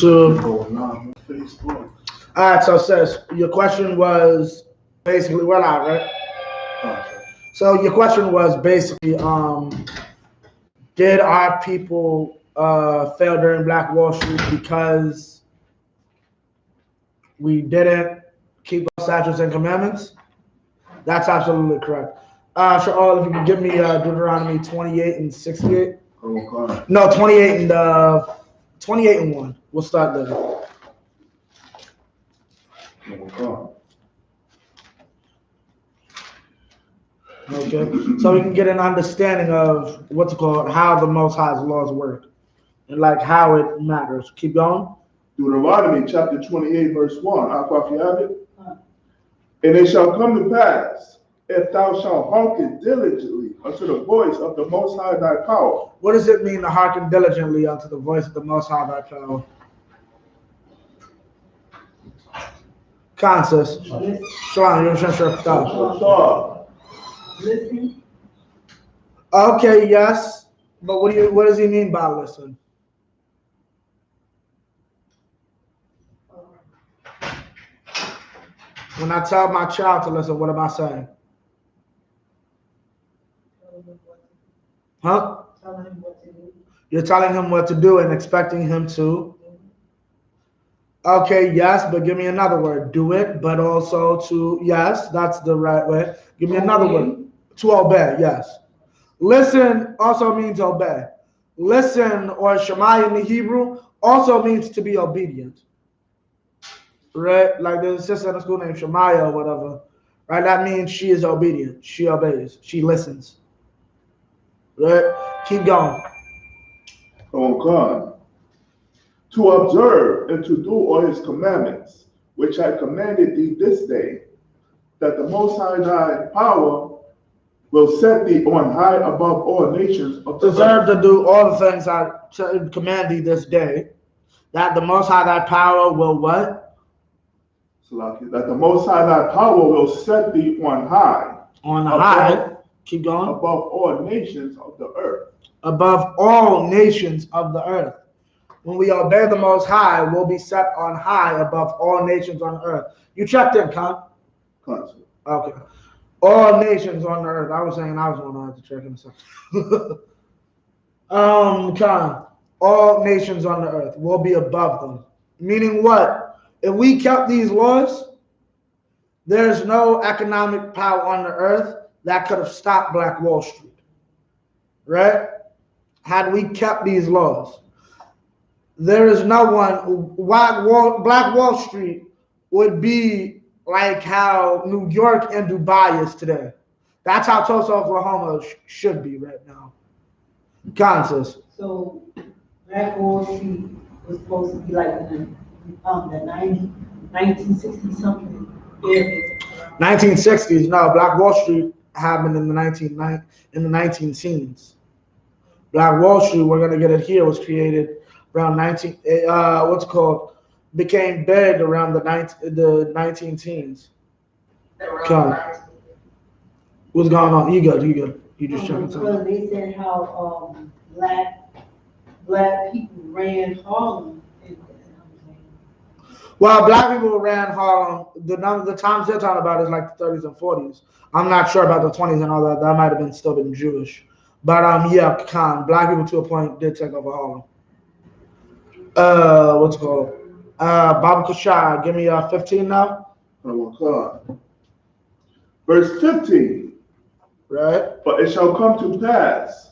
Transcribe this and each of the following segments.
All right, so sis, your question was basically we're live, right? So your question was basically, did our people fail during Black Wall Street because we didn't keep our statutes and commandments? That's absolutely correct. Sure, if you can give me Deuteronomy 28 and 68. No, 28 and 28 and 1. We'll start there. Okay, so we can get an understanding of what's called how the Most High's laws work and like how it matters. Keep going. Deuteronomy chapter 28, verse 1. Aqua, you have it? And it shall come to pass, if thou shalt hearken diligently unto the voice of the Most High thy power. What does it mean to hearken diligently unto the voice of the Most High thy power? Kansas. Shalom, you're sure. Listen. Okay, yes. But what does he mean by listen? When I tell my child to listen, what am I saying? Huh? Telling him what to do. You're telling him what to do and expecting him to. Okay, yes, but give me another word. Do it, but also to, yes, that's the right way. Give me another word. To obey, yes. Listen also means obey. Listen, or Shema in the Hebrew, also means to be obedient. Right? Like there's a sister in the school named Shemaiah or whatever. Right? That means she is obedient. She obeys. She listens. Right? Keep going. Oh God. To observe and to do all his commandments, which I commanded thee this day, that the Most High thy power will set thee on high above all nations of the Deserve to do all the things I command thee this day, that the Most High thy power will what? That the Most High thy power will set thee on high. On high. Keep going. Above all nations of the earth. Above all nations of the earth. When we obey the Most High, we'll be set on high above all nations on earth. You checked in, Con? Okay. All nations on the earth. I was saying I was going to have to check in a second. Con. All nations on the earth will be above them. Meaning what? If we kept these laws, there's no economic power on the earth that could have stopped Black Wall Street. Right? Had we kept these laws. There is no one. Black Wall Street would be like how New York and Dubai is today. That's how Tulsa, Oklahoma should be right now. Kansas. So Black Wall Street was supposed to be like in the 1960 something area. 1960s. No, Black Wall Street happened in the 19 teens. Black Wall Street, we're gonna get it here, was created around became big around the 19 teens. What's going on? You good. You just checking something. Because they said how black people ran Harlem. Well, black people ran Harlem. The times they're talking about is like the 30s and 40s. I'm not sure about the 20s and all that. That might have still been Jewish. But yeah, black people to a point did take over Harlem. What's it called? Baba Kashai, give me 15 now. Oh God. Verse 15. Right. But it shall come to pass,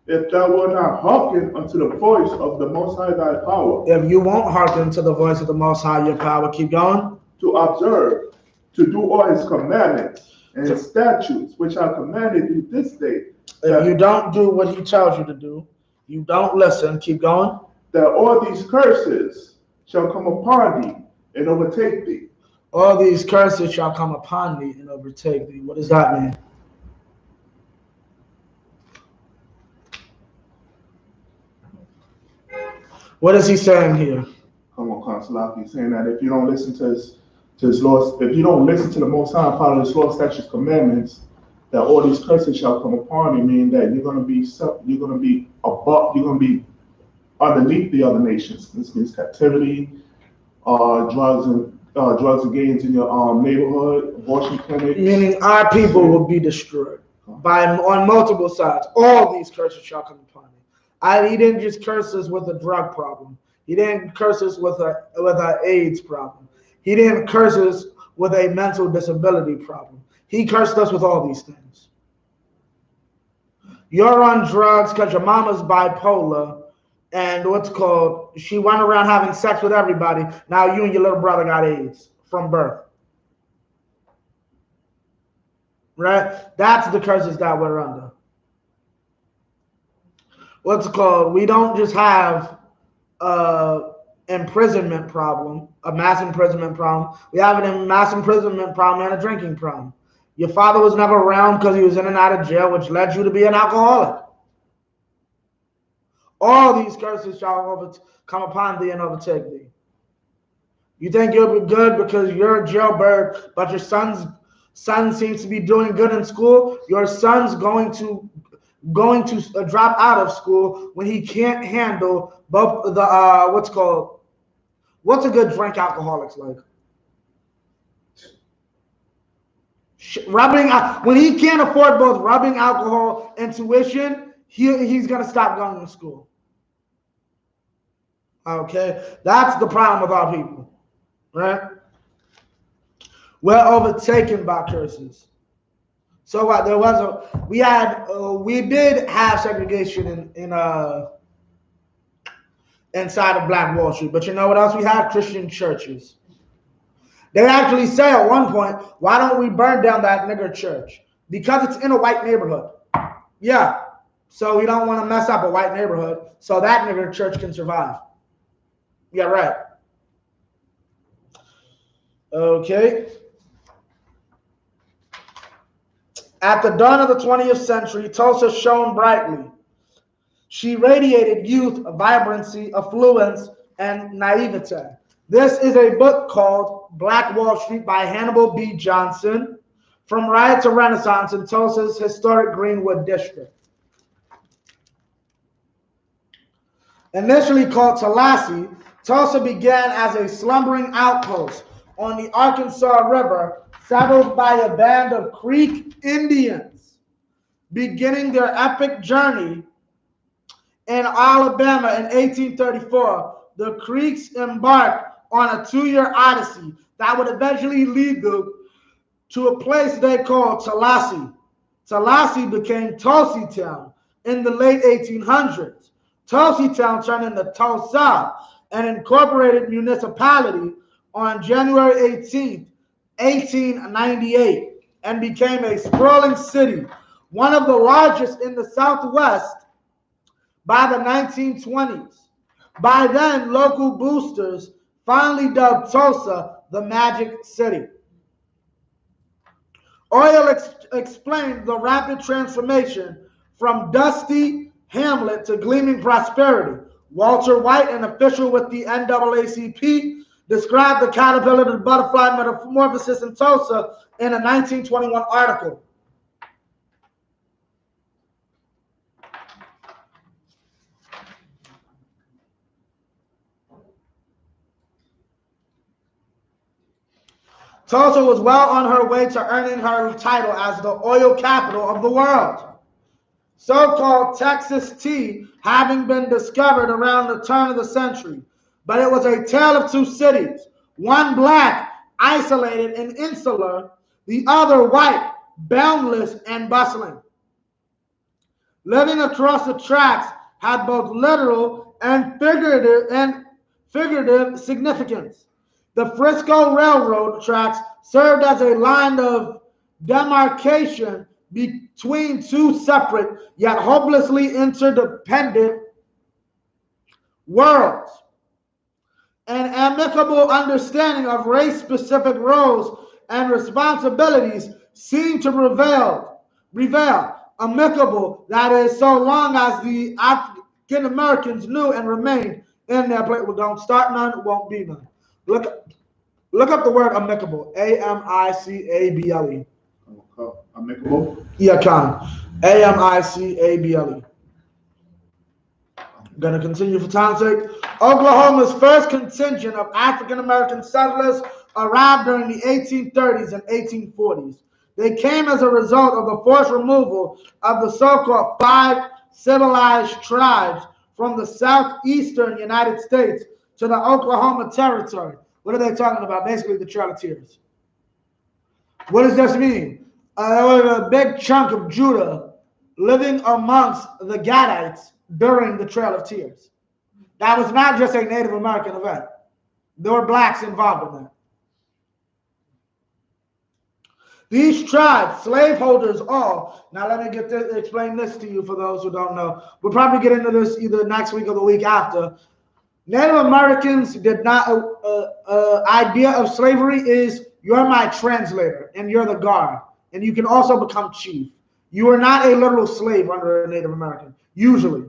if thou wilt not hearken unto the voice of the Most High thy power. If you won't hearken to the voice of the Most High your power, keep going. To observe, to do all his commandments and his statutes, which I commanded thee this day. If you don't do what he tells you to do, you don't listen, keep going. That all these curses shall come upon thee and overtake thee. All these curses shall come upon thee and overtake thee. What does that mean? What is he saying here? Come on, Consulaki, he's saying that if you don't listen to his laws, if you don't listen to the Most High, follow his law, statutes, commandments, that all these curses shall come upon you, meaning that you're gonna be underneath the other nations. This means captivity, drugs and gangs in your neighborhood, abortion clinics. Meaning our people will be destroyed on multiple sides. All these curses shall come upon you. He didn't just curse us with a drug problem. He didn't curse us with a AIDS problem. He didn't curse us with a mental disability problem. He cursed us with all these things. You're on drugs because your mama's bipolar and she went around having sex with everybody. Now you and your little brother got AIDS from birth. Right? That's the curses that we're under. We don't just have imprisonment problem, a mass imprisonment problem. We have a mass imprisonment problem and a drinking problem. Your father was never around because he was in and out of jail, which led you to be an alcoholic. All these curses shall come upon thee and overtake thee. You think you'll be good because you're a jailbird, but your son seems to be doing good in school. Your son's going to drop out of school when he can't handle both the what's a good drink alcoholics like? When he can't afford both rubbing alcohol and tuition, he's gonna stop going to school. Okay, that's the problem with our people, right? We're overtaken by curses. So what? We did have segregation inside of Black Wall Street, but you know what else we had? Christian churches. They actually say at one point, why don't we burn down that nigger church? Because it's in a white neighborhood. Yeah. So we don't want to mess up a white neighborhood so that nigger church can survive. Yeah, right. Okay. At the dawn of the 20th century, Tulsa shone brightly. She radiated youth, vibrancy, affluence, and naivete. This is a book called Black Wall Street by Hannibal B. Johnson, From Riot to Renaissance in Tulsa's historic Greenwood District. Initially called Tallahassee, Tulsa began as a slumbering outpost on the Arkansas River, settled by a band of Creek Indians. Beginning their epic journey in Alabama in 1834, the Creeks embarked on a 2-year odyssey that would eventually lead them to a place they called Tallahassee. Tallahassee became Tulsetown in the late 1800s. Tulsetown turned into Tulsa, an incorporated municipality, on January 18th, 1898, and became a sprawling city, one of the largest in the Southwest by the 1920s. By then, local boosters finally dubbed Tulsa the Magic City. Oil explained the rapid transformation from dusty hamlet to gleaming prosperity. Walter White, an official with the NAACP, described the caterpillar to butterfly metamorphosis in Tulsa in a 1921 article. Tulsa was well on her way to earning her title as the oil capital of the world. So-called Texas tea having been discovered around the turn of the century, but it was a tale of two cities, one black, isolated and insular, the other white, boundless and bustling. Living across the tracks had both literal and figurative significance. The Frisco Railroad tracks served as a line of demarcation between two separate yet hopelessly interdependent worlds. An amicable understanding of race-specific roles and responsibilities seemed to prevail. Amicable, that is, so long as the African Americans knew and remained in their place. Well, don't start none, won't be none. Look up the word amicable. A-M-I-C-A-B-L-E. Amicable? Yeah, Con. A-M-I-C-A-B-L-E. Going to continue for time's sake. Oklahoma's first contingent of African-American settlers arrived during the 1830s and 1840s. They came as a result of the forced removal of the so-called 5 civilized tribes from the southeastern United States to the Oklahoma Territory. What are they talking about? Basically, the Trail of Tears. What does this mean? There was a big chunk of Judah living amongst the Gadites during the Trail of Tears. That was not just a Native American event. There were blacks involved in that. These tribes, slaveholders all. Now let me explain this to you for those who don't know. We'll probably get into this either next week or the week after. Native Americans did not, idea of slavery is you're my translator and you're the guard. And you can also become chief. You are not a literal slave under a Native American, usually.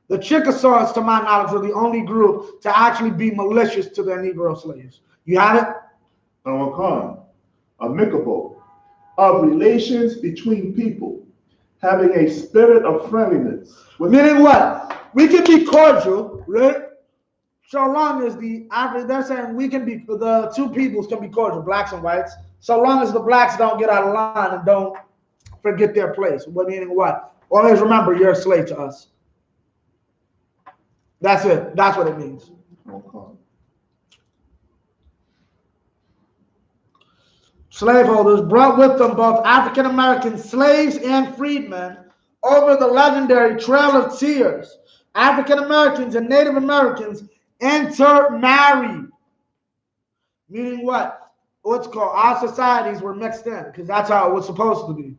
The Chickasaws, to my knowledge, were the only group to actually be malicious to their Negro slaves. You have it? Amicable, of relations between people, having a spirit of friendliness. Meaning what? We can be cordial, right? So long as they're saying we can be, the two peoples can be cordial, blacks and whites, so long as the blacks don't get out of line and don't forget their place. What meaning what? Always remember you're a slave to us. That's it. That's what it means. Okay. Slaveholders brought with them both African-American slaves and freedmen over the legendary Trail of Tears. African-Americans and Native Americans intermarried. Meaning what? What's called our societies were mixed in, because that's how it was supposed to be.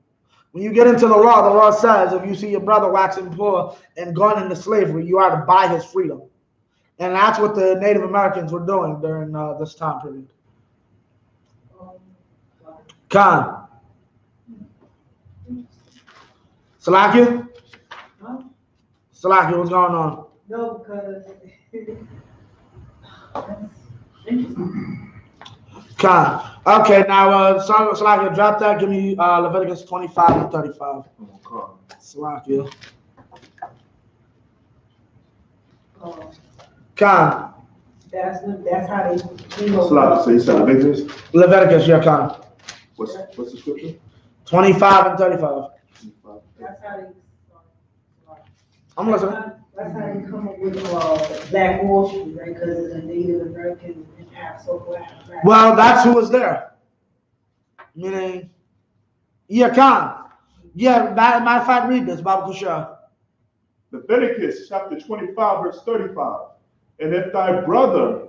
When you get into the law says if you see your brother waxing poor and going into slavery, you are to buy his freedom. And that's what the Native Americans were doing during this time period. Khan. Salakia? Huh? Salakia, what's going on? No, because Khan. Okay, now, Salakia, drop that. Give me Leviticus 25 and 35. Okay. Salakia. Khan. that's how they So you said Leviticus? Leviticus, yeah, Khan. What's the scripture? 25 and 35. That's how they I'm listening. That's how they come up with Black Wall Street, right? Because it's a Native American and so-called. Well, that's who was there. Meaning, yeah, Khan. Yeah, matter of fact, read this, Baba Kushah. Leviticus chapter 25, verse 35. And if thy brother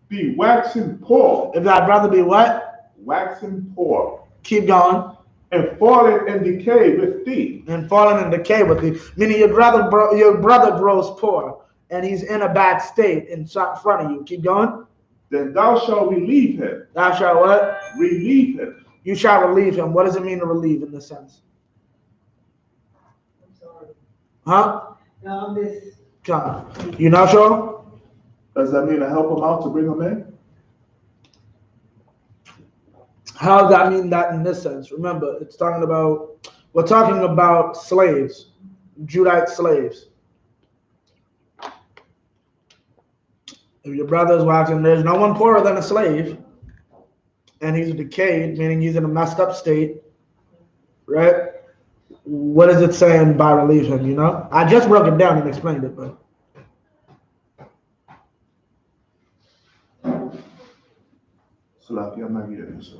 be waxing poor. If thy brother be what? Waxing poor. Keep going. And falling in decay with thee. And falling in decay with thee. Meaning your brother grows poor and he's in a bad state in front of you. Keep going. Then thou shalt relieve him. Thou shalt what? Relieve him. You shall relieve him. What does it mean to relieve in this sense? I'm sorry. Huh? No, I'm just. God. You not sure? Does that mean to help him out, to bring him in? How does that mean that in this sense? Remember, we're talking about slaves, Judite slaves. If your brother is waxing, there's no one poorer than a slave, and he's decayed, meaning he's in a messed up state, right? What is it saying by relieve him, you know? I just broke it down and explained it, but. Salaki, I'm not getting this.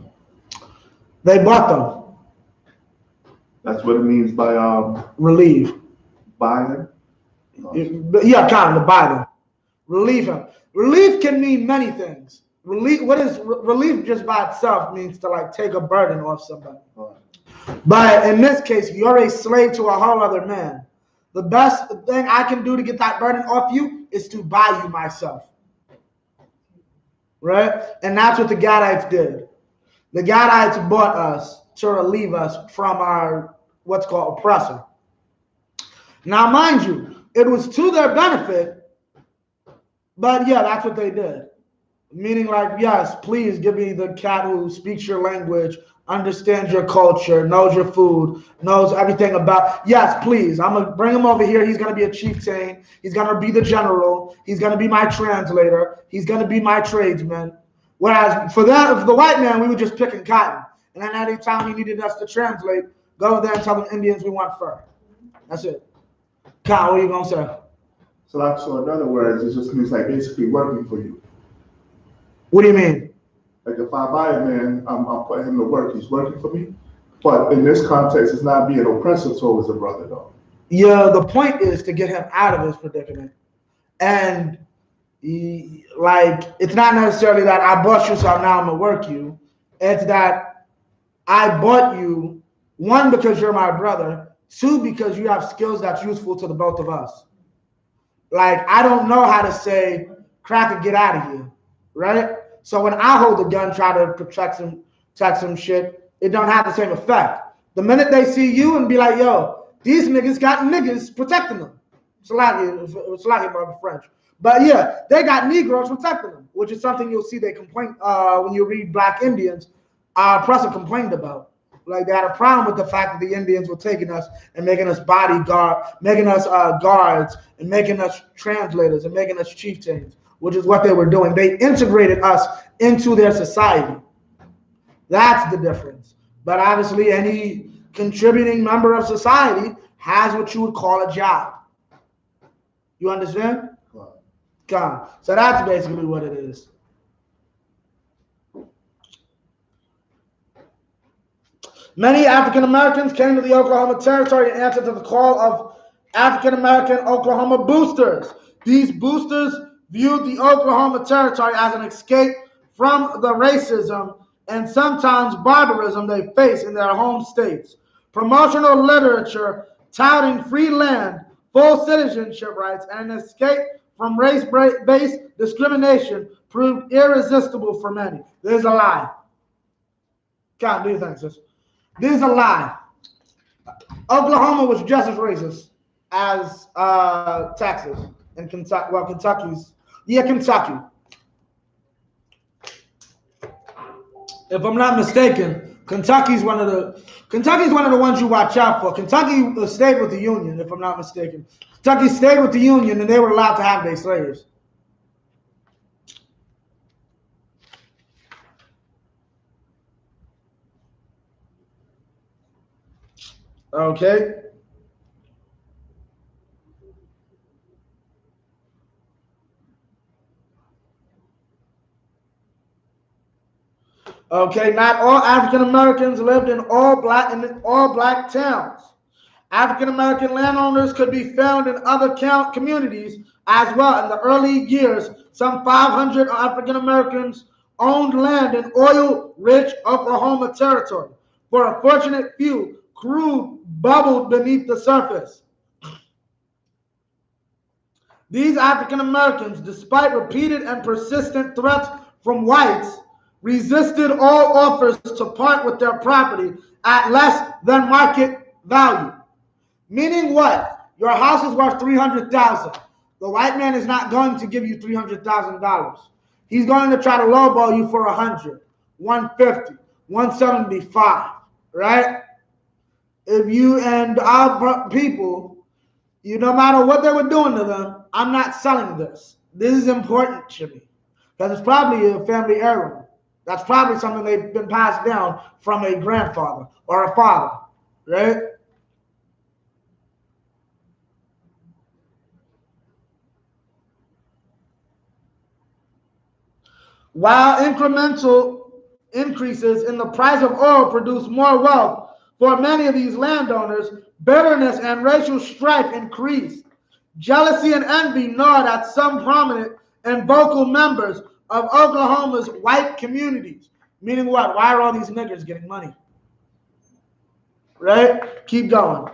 They bought them. That's what it means by relieve. Buying? Yeah, kind of, to buy them. Relieve him. Relief can mean many things. Relief just by itself means to like take a burden off somebody. Right. But in this case, you're a slave to a whole other man. The best thing I can do to get that burden off you is to buy you myself. Right? And that's what the Gadites did. The Gadites bought us to relieve us from our what's called oppressor. Now, mind you, it was to their benefit, but yeah, that's what they did. Meaning like, yes, please give me the cat who speaks your language, understands your culture, knows your food, knows everything about. Yes, please. I'm gonna bring him over here. He's gonna be a chieftain. He's gonna be the general. He's gonna be my translator. He's gonna be my tradesman. Whereas for that, for the white man, we were just picking cotton. And then any time he needed us to translate, go there and tell them Indians we want fur. That's it. Kyle, what are you gonna say? So in other words, it just means like basically working for you. What do you mean? Like if I buy a man, I'm putting him to work. He's working for me. But in this context, it's not being oppressive towards a brother, though. Yeah, the point is to get him out of his predicament. And like, it's not necessarily that I bought you, so now I'm gonna work you. It's that I bought you, one, because you're my brother, two, because you have skills that's useful to the both of us. Like, I don't know how to say, cracker, get out of here, right? So when I hold the gun, try to protect some shit, it don't have the same effect. The minute they see you and be like, yo, these niggas got niggas protecting them. It's like my French. But yeah, they got Negroes protecting them, which is something you'll see they complain when you read Black Indians. Our oppressor complained about. Like, they had a problem with the fact that the Indians were taking us and making us bodyguard, making us guards, and making us translators, and making us chieftains, which is what they were doing. They integrated us into their society. That's the difference. But obviously, any contributing member of society has what you would call a job. You understand? Come. So that's basically what it is. Many African Americans came to the Oklahoma Territory in answer to the call of African American Oklahoma boosters. These boosters viewed the Oklahoma Territory as an escape from the racism and sometimes barbarism they face in their home states. Promotional literature touting free land, full citizenship rights, and an escape from race-based discrimination proved irresistible for many. This is a lie. God, do you think, sis? This is a lie. Oklahoma was just as racist as Texas and Kentucky. Well, Kentucky's, yeah, Kentucky. If I'm not mistaken, Kentucky's one of the ones you watch out for. Kentucky stayed with the Union, if I'm not mistaken. Kentucky stayed with the Union, and they were allowed to have their slaves. Okay. Okay, not all African Americans lived in all black towns. African American landowners could be found in other communities as well. In the early years, some 500 African Americans owned land in oil-rich Oklahoma Territory. For a fortunate few, crude bubbled beneath the surface. These African Americans, despite repeated and persistent threats from whites, resisted all offers to part with their property at less than market value. Meaning what? Your house is worth $300,000. The white man is not going to give you $300,000. He's going to try to lowball you for $100, $150, $175, right? If you and our people, no matter what they were doing to them, I'm not selling this. This is important to me because it's probably a family heirloom. That's probably something they've been passed down from a grandfather or a father, right? While incremental increases in the price of oil produce more wealth for many of these landowners, bitterness and racial strife increased. Jealousy and envy gnawed at some prominent and vocal members of Oklahoma's white communities. Meaning what? Why are all these niggers getting money? Right? Keep going.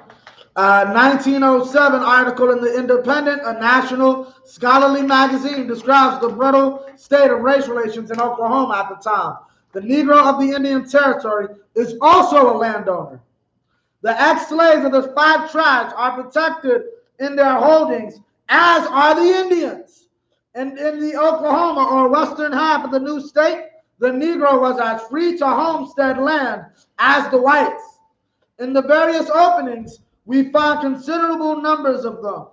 1907 article in The Independent, a national scholarly magazine, describes the brutal state of race relations in Oklahoma at the time. The Negro of the Indian Territory is also a landowner. The ex-slaves of the 5 tribes are protected in their holdings, as are the Indians. And in the Oklahoma or western half of the new state, the Negro was as free to homestead land as the whites. In the various openings, we found considerable numbers of them.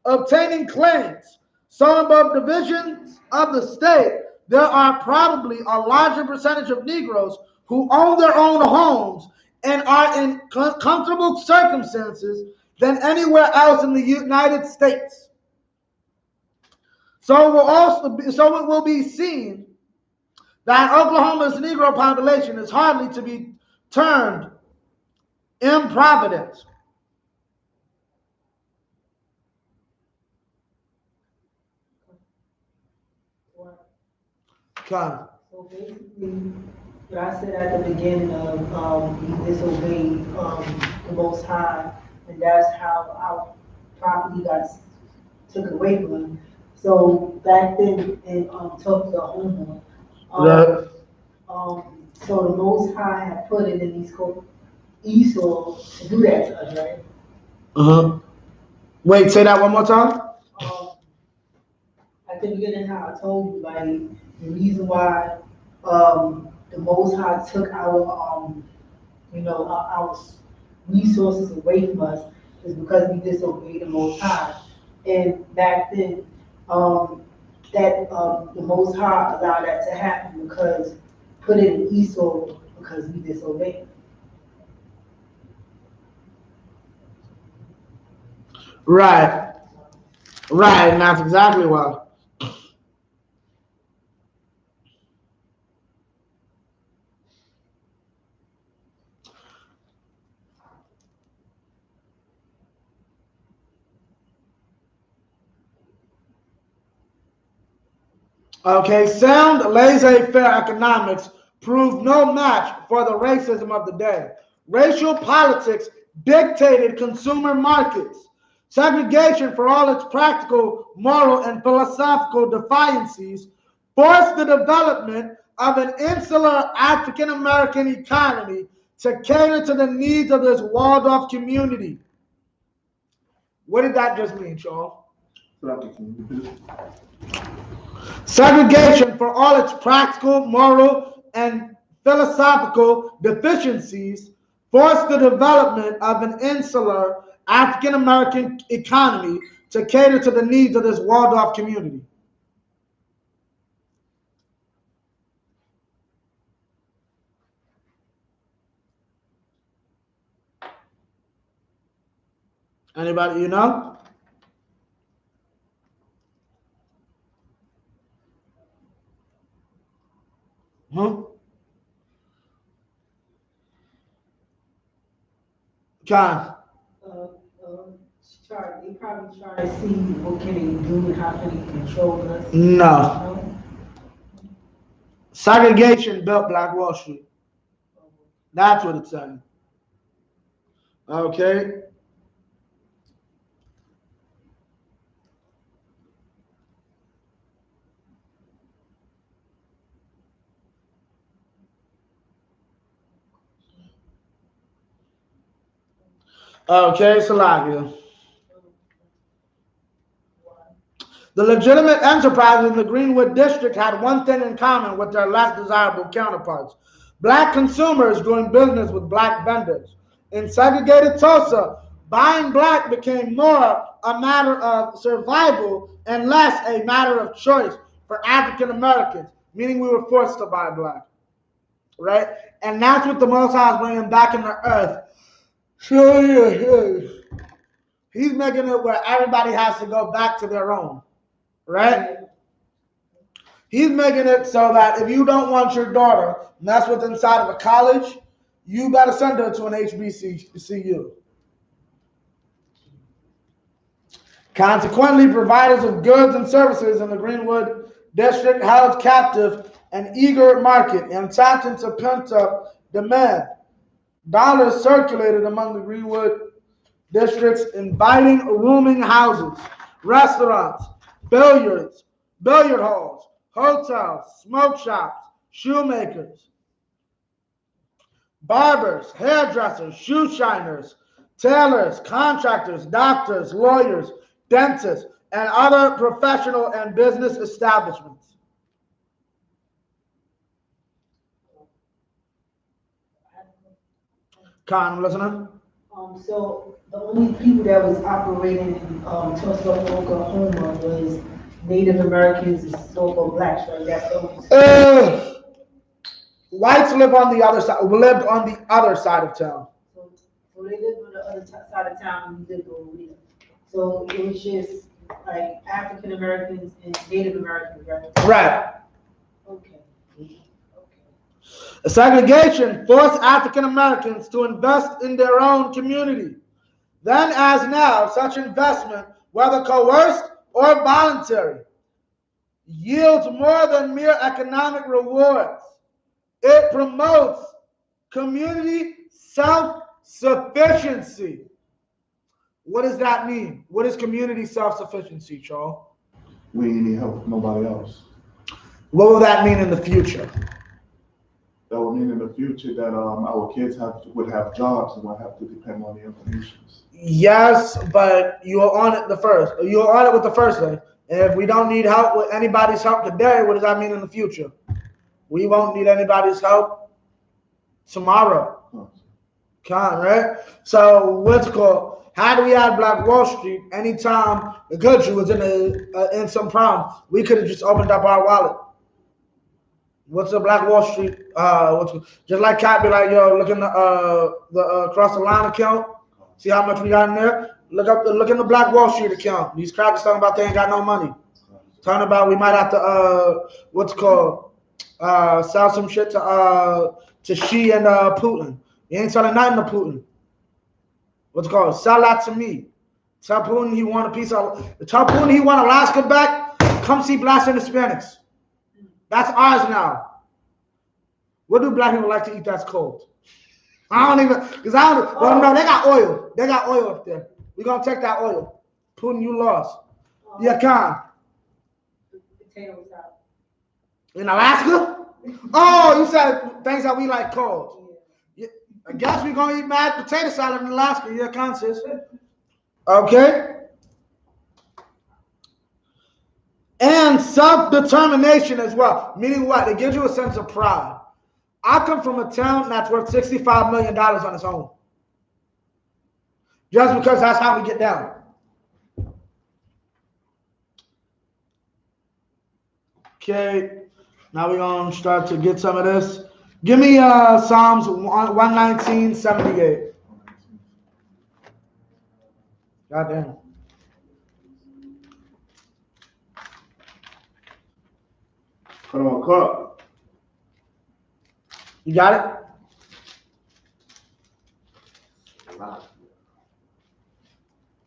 Obtaining claims, so above divisions of the state, there are probably a larger percentage of Negroes who own their own homes and are in comfortable circumstances than anywhere else in the United States. So it will be seen that Oklahoma's Negro population is hardly to be termed improvident. Okay. So basically, what I said at the beginning of we disobeyed the Most High, and that's how our property got took away from us. So back then in Oklahoma, so the Most High had put it in these Esau to do that to us, right? Uh-huh. Wait, say that one more time. At the beginning, how I told you, like the reason why the Most High took our our resources away from us is because we disobeyed the Most High. And back then, the Most High allowed that to happen because put it in Esau because we disobeyed. Right. Right, and that's exactly why. Okay, sound laissez-faire economics proved no match for the racism of the day. Racial politics dictated consumer markets. Segregation, for all its practical, moral, and philosophical defiancies, forced the development of an insular African American economy to cater to the needs of this walled-off community. What did that just mean, Sean? Segregation, for all its practical, moral, and philosophical deficiencies, forced the development of an insular African American economy to cater to the needs of this walled-off community. Anybody you know? Huh? John. They probably try to see what can they do and how can they control us. No. Segregation built Black Wall Street. That's what it's saying. Okay. Okay, Salakia. The legitimate enterprises in the Greenwood district had one thing in common with their less desirable counterparts: Black consumers doing business with Black vendors. In segregated Tulsa, buying Black became more a matter of survival and less a matter of choice for African Americans, meaning we were forced to buy Black, right? And that's what the Most High is bringing back in the earth. He's making it where everybody has to go back to their own. Right? He's making it so that if you don't want your daughter mess with inside of a college, you better send her to an HBCU. Consequently, providers of goods and services in the Greenwood district held captive an eager market and tapped into pent-up demand. Dollars circulated among the Greenwood district's inviting rooming houses, restaurants, billiard halls, hotels, smoke shops, shoemakers, barbers, hairdressers, shoe shiners, tailors, contractors, doctors, lawyers, dentists, and other professional and business establishments. Con, I'm listening. So the only people that was operating in Tulsa, Oklahoma was Native Americans and so-called blacks, right? That's the only. Whites live on the other side. Lived on the other side of town. So they lived on the other side of town, and we lived over here. So it was just like African Americans and Native Americans, right? Right. Okay. Segregation forced African Americans to invest in their own community. Then, as now, such investment, whether coerced or voluntary, yields more than mere economic rewards. It promotes community self-sufficiency. What does that mean? What is community self-sufficiency, Charles? We ain't need help from nobody else. What will that mean in the future? That would mean in the future that our kids would have jobs and won't have to depend on the information. Yes, but you are on it the first. You are on it with the first thing. And if we don't need help with anybody's help today, what does that mean in the future? We won't need anybody's help tomorrow. Con, right? So what's it called? How do we have Black Wall Street? Anytime the country was in some problem, we could have just opened up our wallet. What's the Black Wall Street? Just like Cat be like, yo, look in the across the line account. See how much we got in there? Look in the Black Wall Street account. These crackers talking about they ain't got no money. Talking about we might have to sell some shit to Xi and Putin. You ain't selling nothing to Putin. What's it called? Sell that to me. Tell Putin he want a piece of. Tell Putin he want Alaska back. Come see Blacks and Hispanics. That's ours now. What do black people like to eat that's cold? I don't even, because I don't, well, no, they got oil. They got oil up there. We're going to take that oil. Putin, you lost. Yeah, Khan. Potatoes out. In Alaska? Oh, you said things that we like cold. Yeah. I guess we're going to eat mad potato salad in Alaska. Yeah, Khan, sis. Okay. And self-determination as well. Meaning what? It gives you a sense of pride. I come from a town that's worth $65 million on its own. Just because that's how we get down. Okay. Now we're going to start to get some of this. Give me Psalms 119:78. God damn. Come on, Clark. You got it?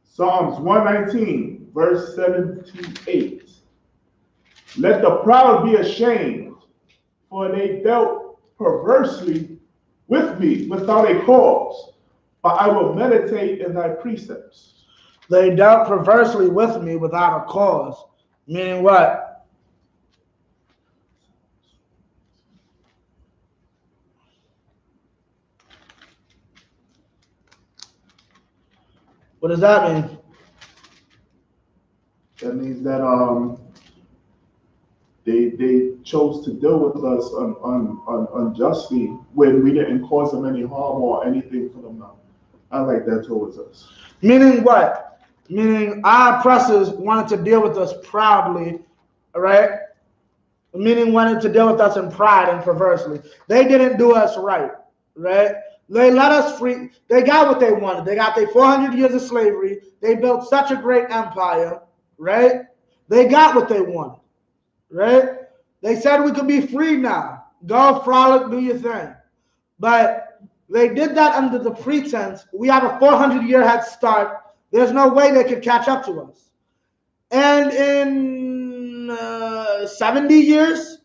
Psalms 119, verse 78. Let the proud be ashamed, for they dealt perversely with me without a cause, but I will meditate in thy precepts. They dealt perversely with me without a cause. Meaning what? What does that mean? That means that they chose to deal with us unjustly when we didn't cause them any harm or anything for them now. I like that towards us. Meaning what? Meaning our oppressors wanted to deal with us proudly, right? Meaning wanted to deal with us in pride and perversely. They didn't do us right, right? They let us free. They got what they wanted. They got their 400 years of slavery. They built such a great empire, right? They got what they wanted, right? They said we could be free now. Go frolic, do your thing. But they did that under the pretense we have a 400-year head start. There's no way they could catch up to us. And in 70 years,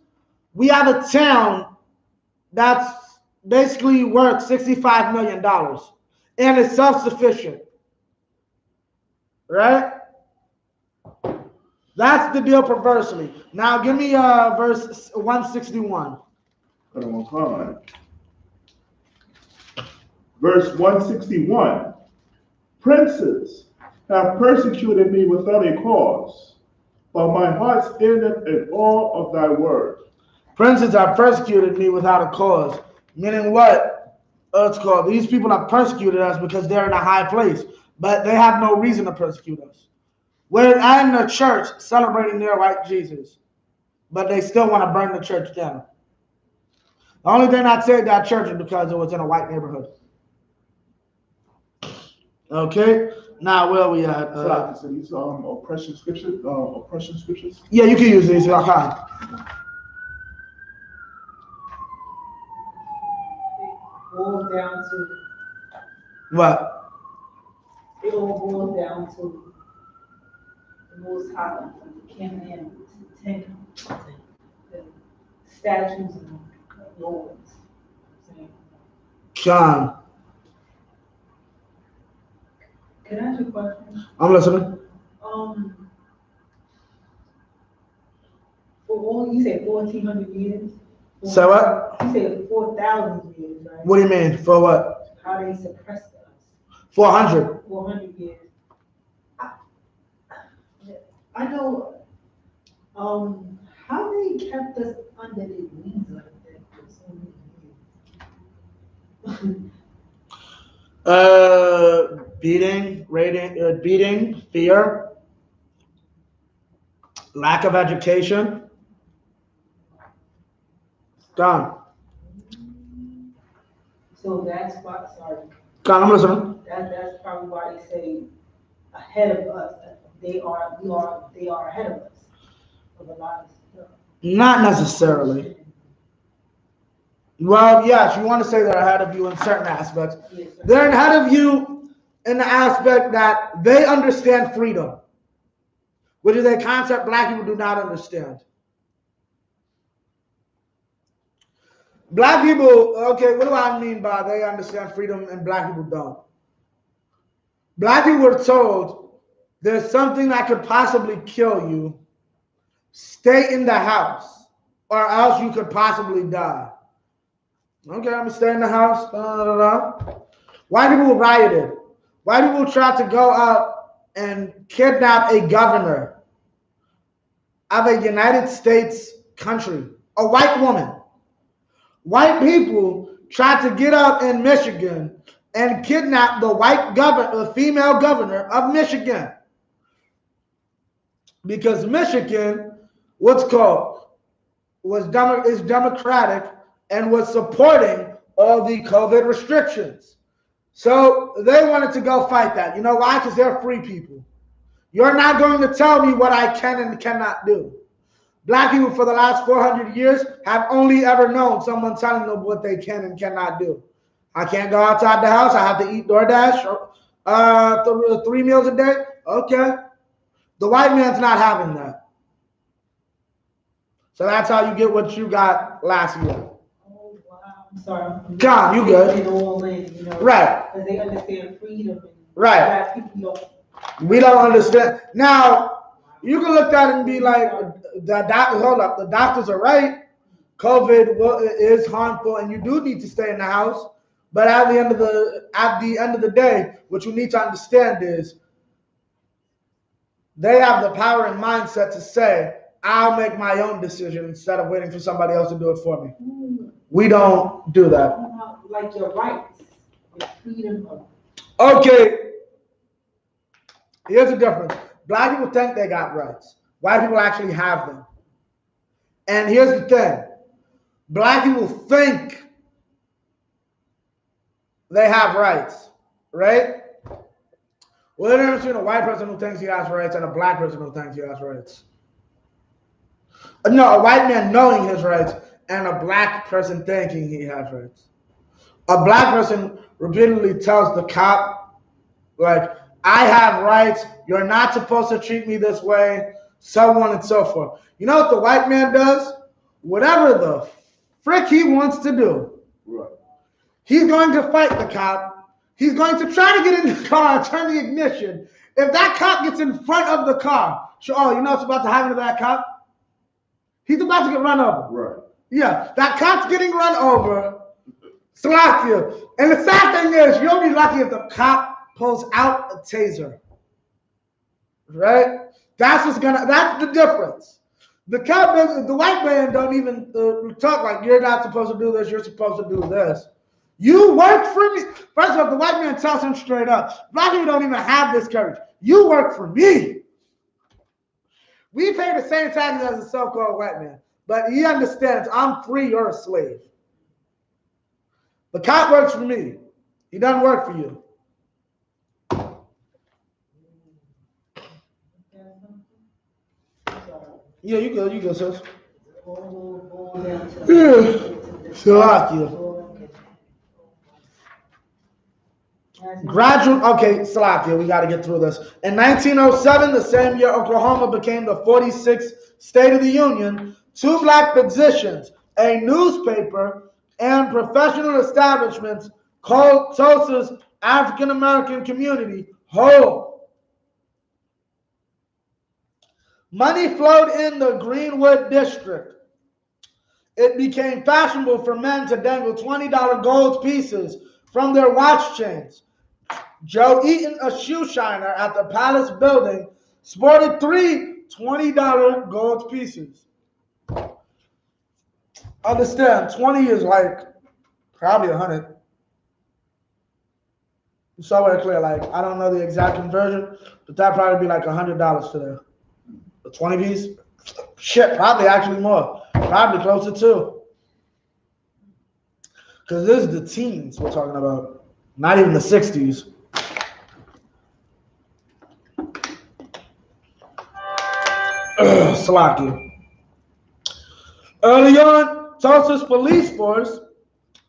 we have a town that's basically worth $65 million and it's self-sufficient, right? That's the deal perversely. Now give me verse 161. Verse 161. Princes have persecuted me without a cause, but my heart standeth in awe of thy word. Princes have persecuted me without a cause. Meaning what? It's called, these people have persecuted us because they're in a high place, but they have no reason to persecute us. We're in the church celebrating their white Jesus, but they still want to burn the church down. The only thing I saved that church is because it was in a white neighborhood. Okay, now where we at? So these oppression scriptures. Yeah, you can use these. Okay. Boils down to What? it all boils down to the Most High, the commandments, the statutes and laws. Sean. Can I ask you a question? I'm listening. For all, you said 1,400 years? Say what? You said 4,000 years, right? What do you mean? For what? How they suppressed us. 400. 400 years. I know, how they kept us under their wings like that for so many years. Beating, fear, lack of education. Done. So that's why, sorry. Done, I'm listening. That's probably why they say ahead of us. They are ahead of us of a lot of stuff. Not necessarily. Well, yes, you want to say they're ahead of you in certain aspects. Yes, they're ahead of you in the aspect that they understand freedom, which is a concept black people do not understand. Black people, okay, what do I mean by they understand freedom and black people don't? Black people were told there's something that could possibly kill you. Stay in the house or else you could possibly die. Okay, I'm gonna stay in the house. White people rioted. White people tried to go out and kidnap a governor of a United States country, a white woman. White people tried to get up in Michigan and kidnap the female governor of Michigan. Because Michigan, is democratic and was supporting all the COVID restrictions. So they wanted to go fight that. You know why? Because they're free people. You're not going to tell me what I can and cannot do. Black people for the last 400 years have only ever known someone telling them what they can and cannot do. I can't go outside the house. I have to eat DoorDash 3 meals a day. Okay. The white man's not having that. So that's how you get what you got last year. Oh, wow. I'm sorry. John, you good. Right. Because they understand freedom. Right. We don't understand. Now, you can look at it and be like, the doctors are right. COVID is harmful and you do need to stay in the house. But at the end of the day, what you need to understand is they have the power and mindset to say, I'll make my own decision instead of waiting for somebody else to do it for me. We don't do that. Like your rights, your freedom of. Okay. Here's the difference. Black people think they got rights. White people actually have them. And here's the thing. Black people think they have rights, right? Well, there's a difference between a white person who thinks he has rights and a black person who thinks he has rights. No, a white man knowing his rights and a black person thinking he has rights. A black person repeatedly tells the cop, like, I have rights, you're not supposed to treat me this way, so on and so forth. You know what the white man does? Whatever the frick he wants to do. Right. He's going to fight the cop. He's going to try to get in the car, turn the ignition. If that cop gets in front of the car, you know what's about to happen to that cop? He's about to get run over. Right. Yeah, that cop's getting run over. Slap you. And the sad thing is, you'll be lucky if the cop pulls out a taser. right? That's the difference. The white man don't even talk like you're not supposed to do this, you're supposed to do this. You work for me. First of all, the white man tells him straight up. Black people don't even have this courage. You work for me. We pay the same taxes as a so-called white man, but he understands I'm free, you're a slave. The cop works for me. He doesn't work for you. Yeah, you go, sis. Salakia. Gradual, okay, Salakia, we got to get through this. In 1907, the same year Oklahoma became the 46th state of the Union, 2 black physicians, a newspaper, and professional establishments called Tulsa's African American community home. Money flowed in the Greenwood district. It became fashionable for men to dangle $20 gold pieces from their watch chains. Joe Eaton, a shoe shiner at the Palace building, sported 3 $20 gold pieces. Understand, 20 is like probably 100. Somewhere clear, like I don't know the exact conversion, but that'd probably be like $100 today. A 20 piece? Shit, probably actually more. Probably closer to. Because this is the teens we're talking about, not even the 60s. Salakia. Early on, Tulsa's police force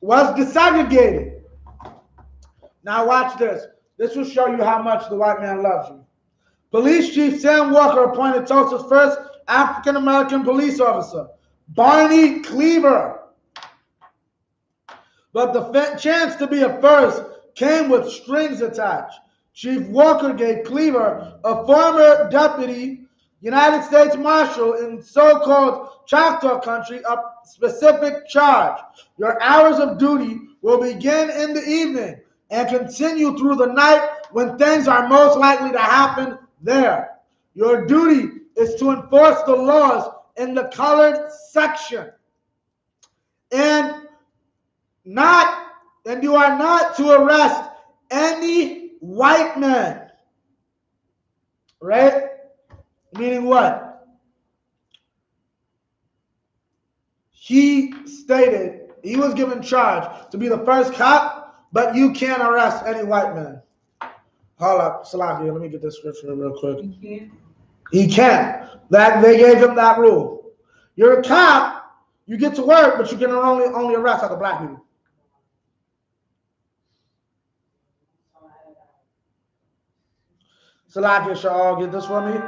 was desegregated. Now watch this. This will show you how much the white man loves you. Police Chief Sam Walker appointed Tulsa's first African-American police officer, Barney Cleaver. But the chance to be a first came with strings attached. Chief Walker gave Cleaver, a former deputy United States Marshal in so-called Choctaw country, a specific charge. Your hours of duty will begin in the evening and continue through the night when things are most likely to happen there. Your duty is to enforce the laws in the colored section. And you are not to arrest any white man. Right? Meaning what? He stated he was given charge to be the first cop, but you can't arrest any white man. Hold up, Salakia, let me get this scripture real quick. He can't. That they gave him that rule. You're a cop, you get to work, but you can only arrest other black people. Salakia, shall all get this for me?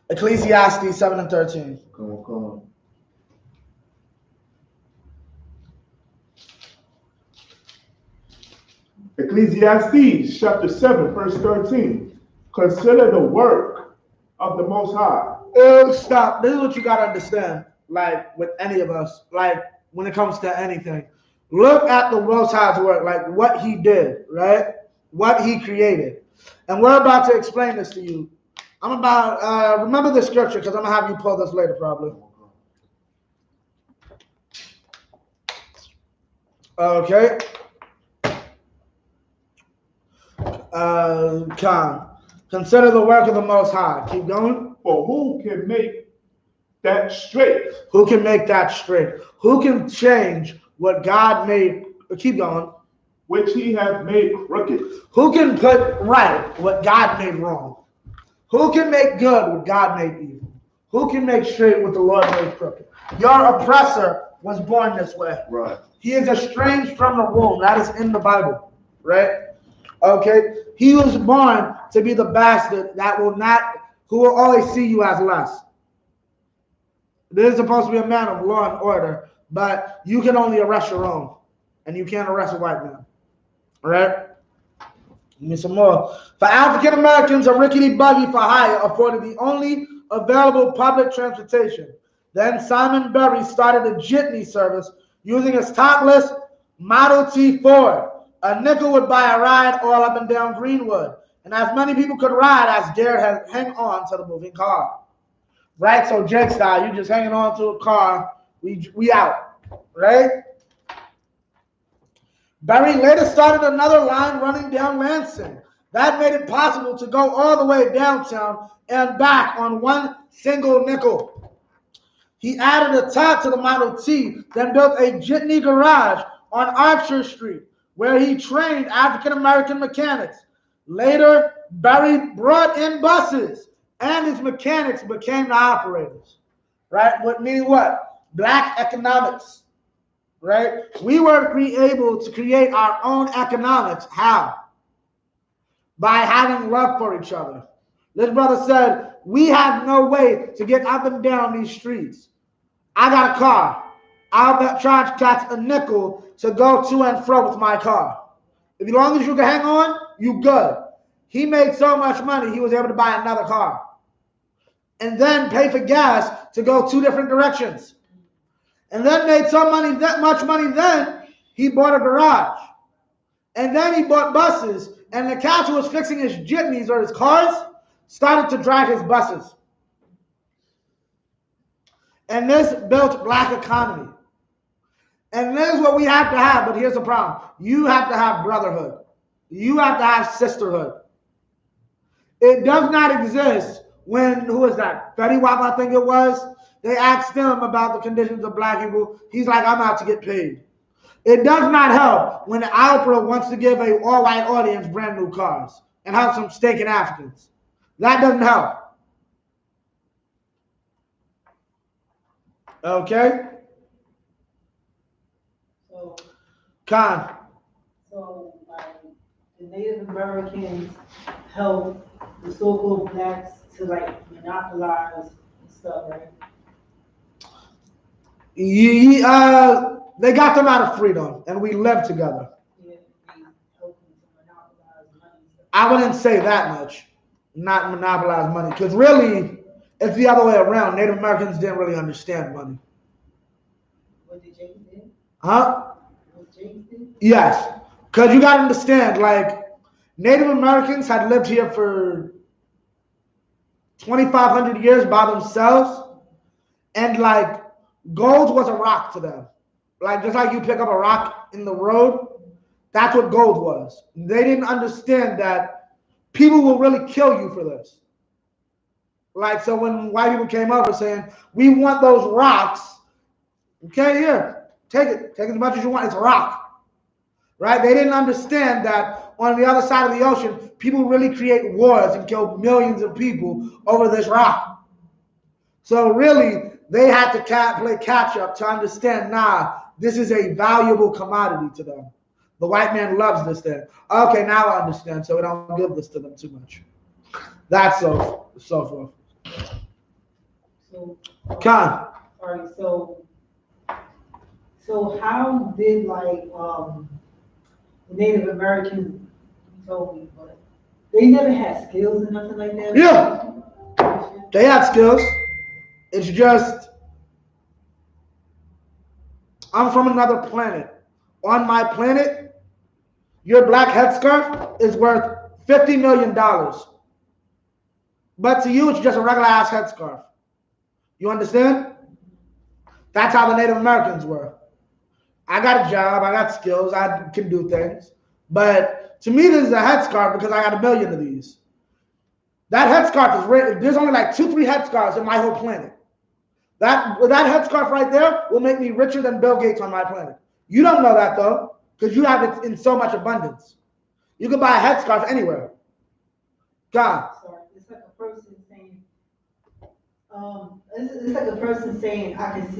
Ecclesiastes 7 and 13. Come on. Ecclesiastes chapter 7, verse 13. Consider the work of the Most High. Stop. This is what you got to understand. Like with any of us, like when it comes to anything, look at the Most High's work, like what he did, right? What he created. And we're about to explain this to you. I'm about, remember the scripture because I'm going to have you pull this later probably. Okay. Consider the work of the Most High. Keep going. For who can make that straight? Who can make that straight? Who can change what God made? Keep going. Which he hath made crooked. Who can put right what God made wrong? Who can make good what God made evil? Who can make straight what the Lord made crooked? Your oppressor was born this way. Right. He is estranged from the womb. That is in the Bible. Right? Okay? He was born to be the bastard who will always see you as less. This is supposed to be a man of law and order, but you can only arrest your own, and you can't arrest a white man. All right? Give me some more. For African Americans, a rickety buggy for hire afforded the only available public transportation. Then Simon Berry started a jitney service using his topless Model T Ford. A nickel would buy a ride all up and down Greenwood, and as many people could ride as dared hang on to the moving car. Right? So Jake style, you just hanging on to a car, we out, right? Barry later started another line running down Lansing. That made it possible to go all the way downtown and back on one single nickel. He added a top to the Model T, then built a jitney garage on Archer Street, where he trained African-American mechanics. Later, Barry brought in buses, and his mechanics became the operators. Right? Meaning what? Black economics. Right? We were able to create our own economics. How? By having love for each other. This brother said, we have no way to get up and down these streets. I got a car. I'll try to catch a nickel to go to and fro with my car. As long as you can hang on, you good. He made so much money, he was able to buy another car. And then pay for gas to go 2 different directions. And then made that much money then, he bought a garage. And then he bought buses, and the cat who was fixing his jitneys or his cars started to drive his buses. And this built black economy. And this is what we have to have, but here's the problem. You have to have brotherhood. You have to have sisterhood. It does not exist when, who is that? Fetty Wap, I think it was. They asked him about the conditions of black people. He's like, I'm out to get paid. It does not help when Oprah wants to give a all-white audience brand new cars and have some steak and Africans. That doesn't help. Okay? So, Khan. So, like, the Native Americans helped the so-called blacks to, like, monopolize and stuff, right? They got them out of freedom, and we lived together. Yeah, they helped them to monopolize money. I wouldn't say that much, not monopolize money, because really, it's the other way around. Native Americans didn't really understand money. What did James do? Huh? What James did? Yes, because you got to understand, like, Native Americans had lived here for 2,500 years by themselves, and, like, gold was a rock to them. Like, just like you pick up a rock in the road, that's what gold was. They didn't understand that people will really kill you for this. Like, so when white people came over saying, we want those rocks, okay, here, take it. Take as much as you want. It's a rock. Right? They didn't understand that on the other side of the ocean, people really create wars and kill millions of people over this rock. So really, they had to play catch up to understand, nah, this is a valuable commodity to them. The white man loves this thing. Okay, now I understand, so we don't give this to them too much. That's so forth. So, Khan. all right, so how did, like, the Native Americans, you told me, but they never had skills or nothing like that? Yeah. They had skills. It's just, I'm from another planet. On my planet, your black headscarf is worth $50 million. But to you, it's just a regular ass headscarf. You understand? That's how the Native Americans were. I got a job, I got skills, I can do things. But to me, this is a headscarf because I got a million of these. That headscarf is rare. There's only like 2-3 headscarves in my whole planet. That headscarf right there will make me richer than Bill Gates on my planet. You don't know that though, because you have it in so much abundance. You can buy a headscarf anywhere. God. Sorry, it's like a person saying, it's like a person saying, I can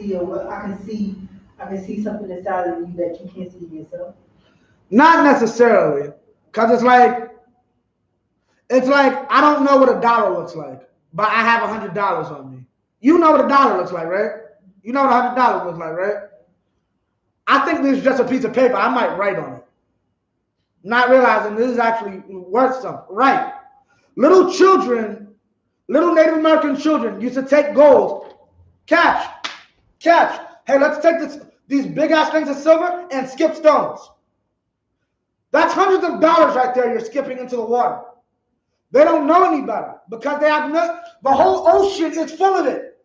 see something inside of you that you can't see yourself. Not necessarily, because it's like I don't know what a dollar looks like, but I have $100 on me. You know what a dollar looks like, right? You know what $100 looks like, right? I think this is just a piece of paper. I might write on it, not realizing this is actually worth something. Right? Little Native American children used to take gold, catch. Hey, let's take these big ass things of silver and skip stones. That's hundreds of dollars right there you're skipping into the water. They don't know any better because they have the whole ocean is full of it.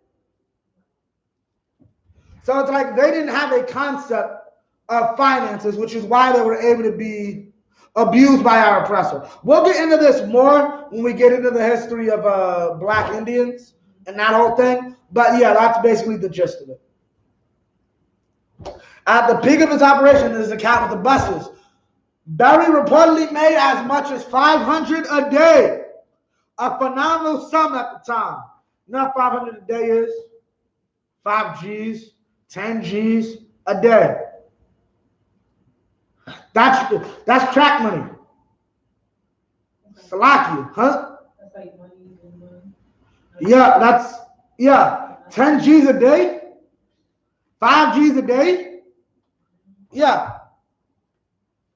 So it's like they didn't have a concept of finances, which is why they were able to be abused by our oppressor. We'll get into this more when we get into the history of Black Indians and that whole thing. But yeah, that's basically the gist of it. At the peak of his operation, there's a account with the buses. Berry reportedly made as much as 500 a day. A phenomenal sum at the time. You know what 500 a day is? 5 G's, 10 G's a day. That's crack money. Salaki, huh? That's like money. Yeah, 10 G's a day, 5 G's a day. Yeah.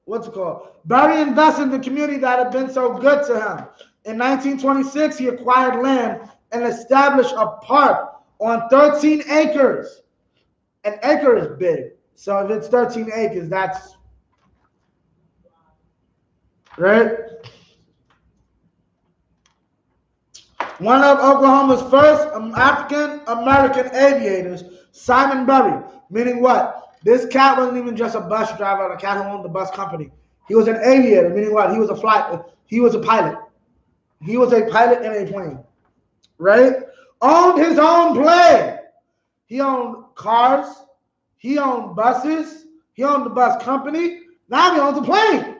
What's it called? Barry invested in the community that had been so good to him. In 1926, he acquired land and established a park on 13 acres. An acre is big. So if it's 13 acres, that's right. One of Oklahoma's first African American aviators, Simon Berry, meaning what? This cat wasn't even just a bus driver or a cat who owned the bus company. He was an aviator, meaning what? He was a pilot. He was a pilot in a plane, right? Owned his own plane. He owned cars. He owned buses. He owned the bus company. Now he owns a plane.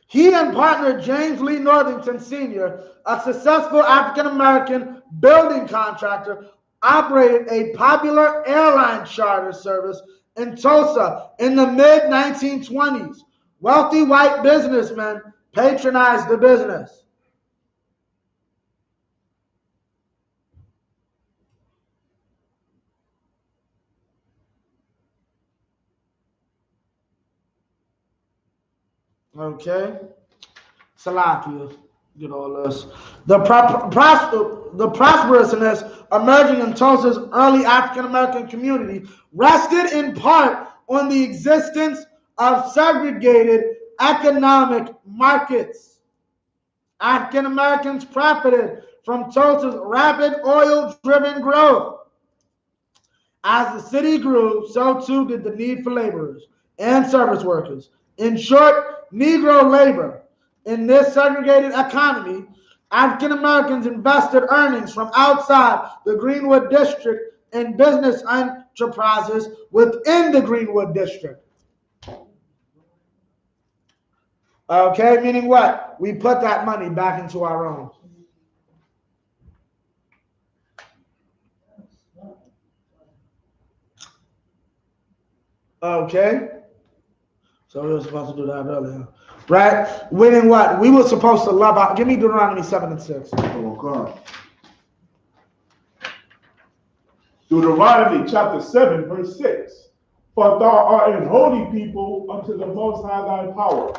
He and partner James Lee Northington Sr., a successful African-American building contractor, operated a popular airline charter service in Tulsa in the mid-1920s. Wealthy white businessmen patronized the business. Okay. Salakia, get all this. The prosperousness emerging in Tulsa's early African-American community rested in part on the existence of segregated economic markets. African Americans profited from Tulsa's rapid oil-driven growth. As the city grew, so too did the need for laborers and service workers. In short, Negro labor. In this segregated economy, African Americans invested earnings from outside the Greenwood District in business enterprises within the Greenwood District. Okay, meaning what? We put that money back into our own. Okay. So we were supposed to do that earlier. Right? Meaning what? We were supposed to love out. Give me Deuteronomy 7 and 6. Oh, God. Deuteronomy chapter 7, verse 6. For thou art an holy people unto the Most High thy power.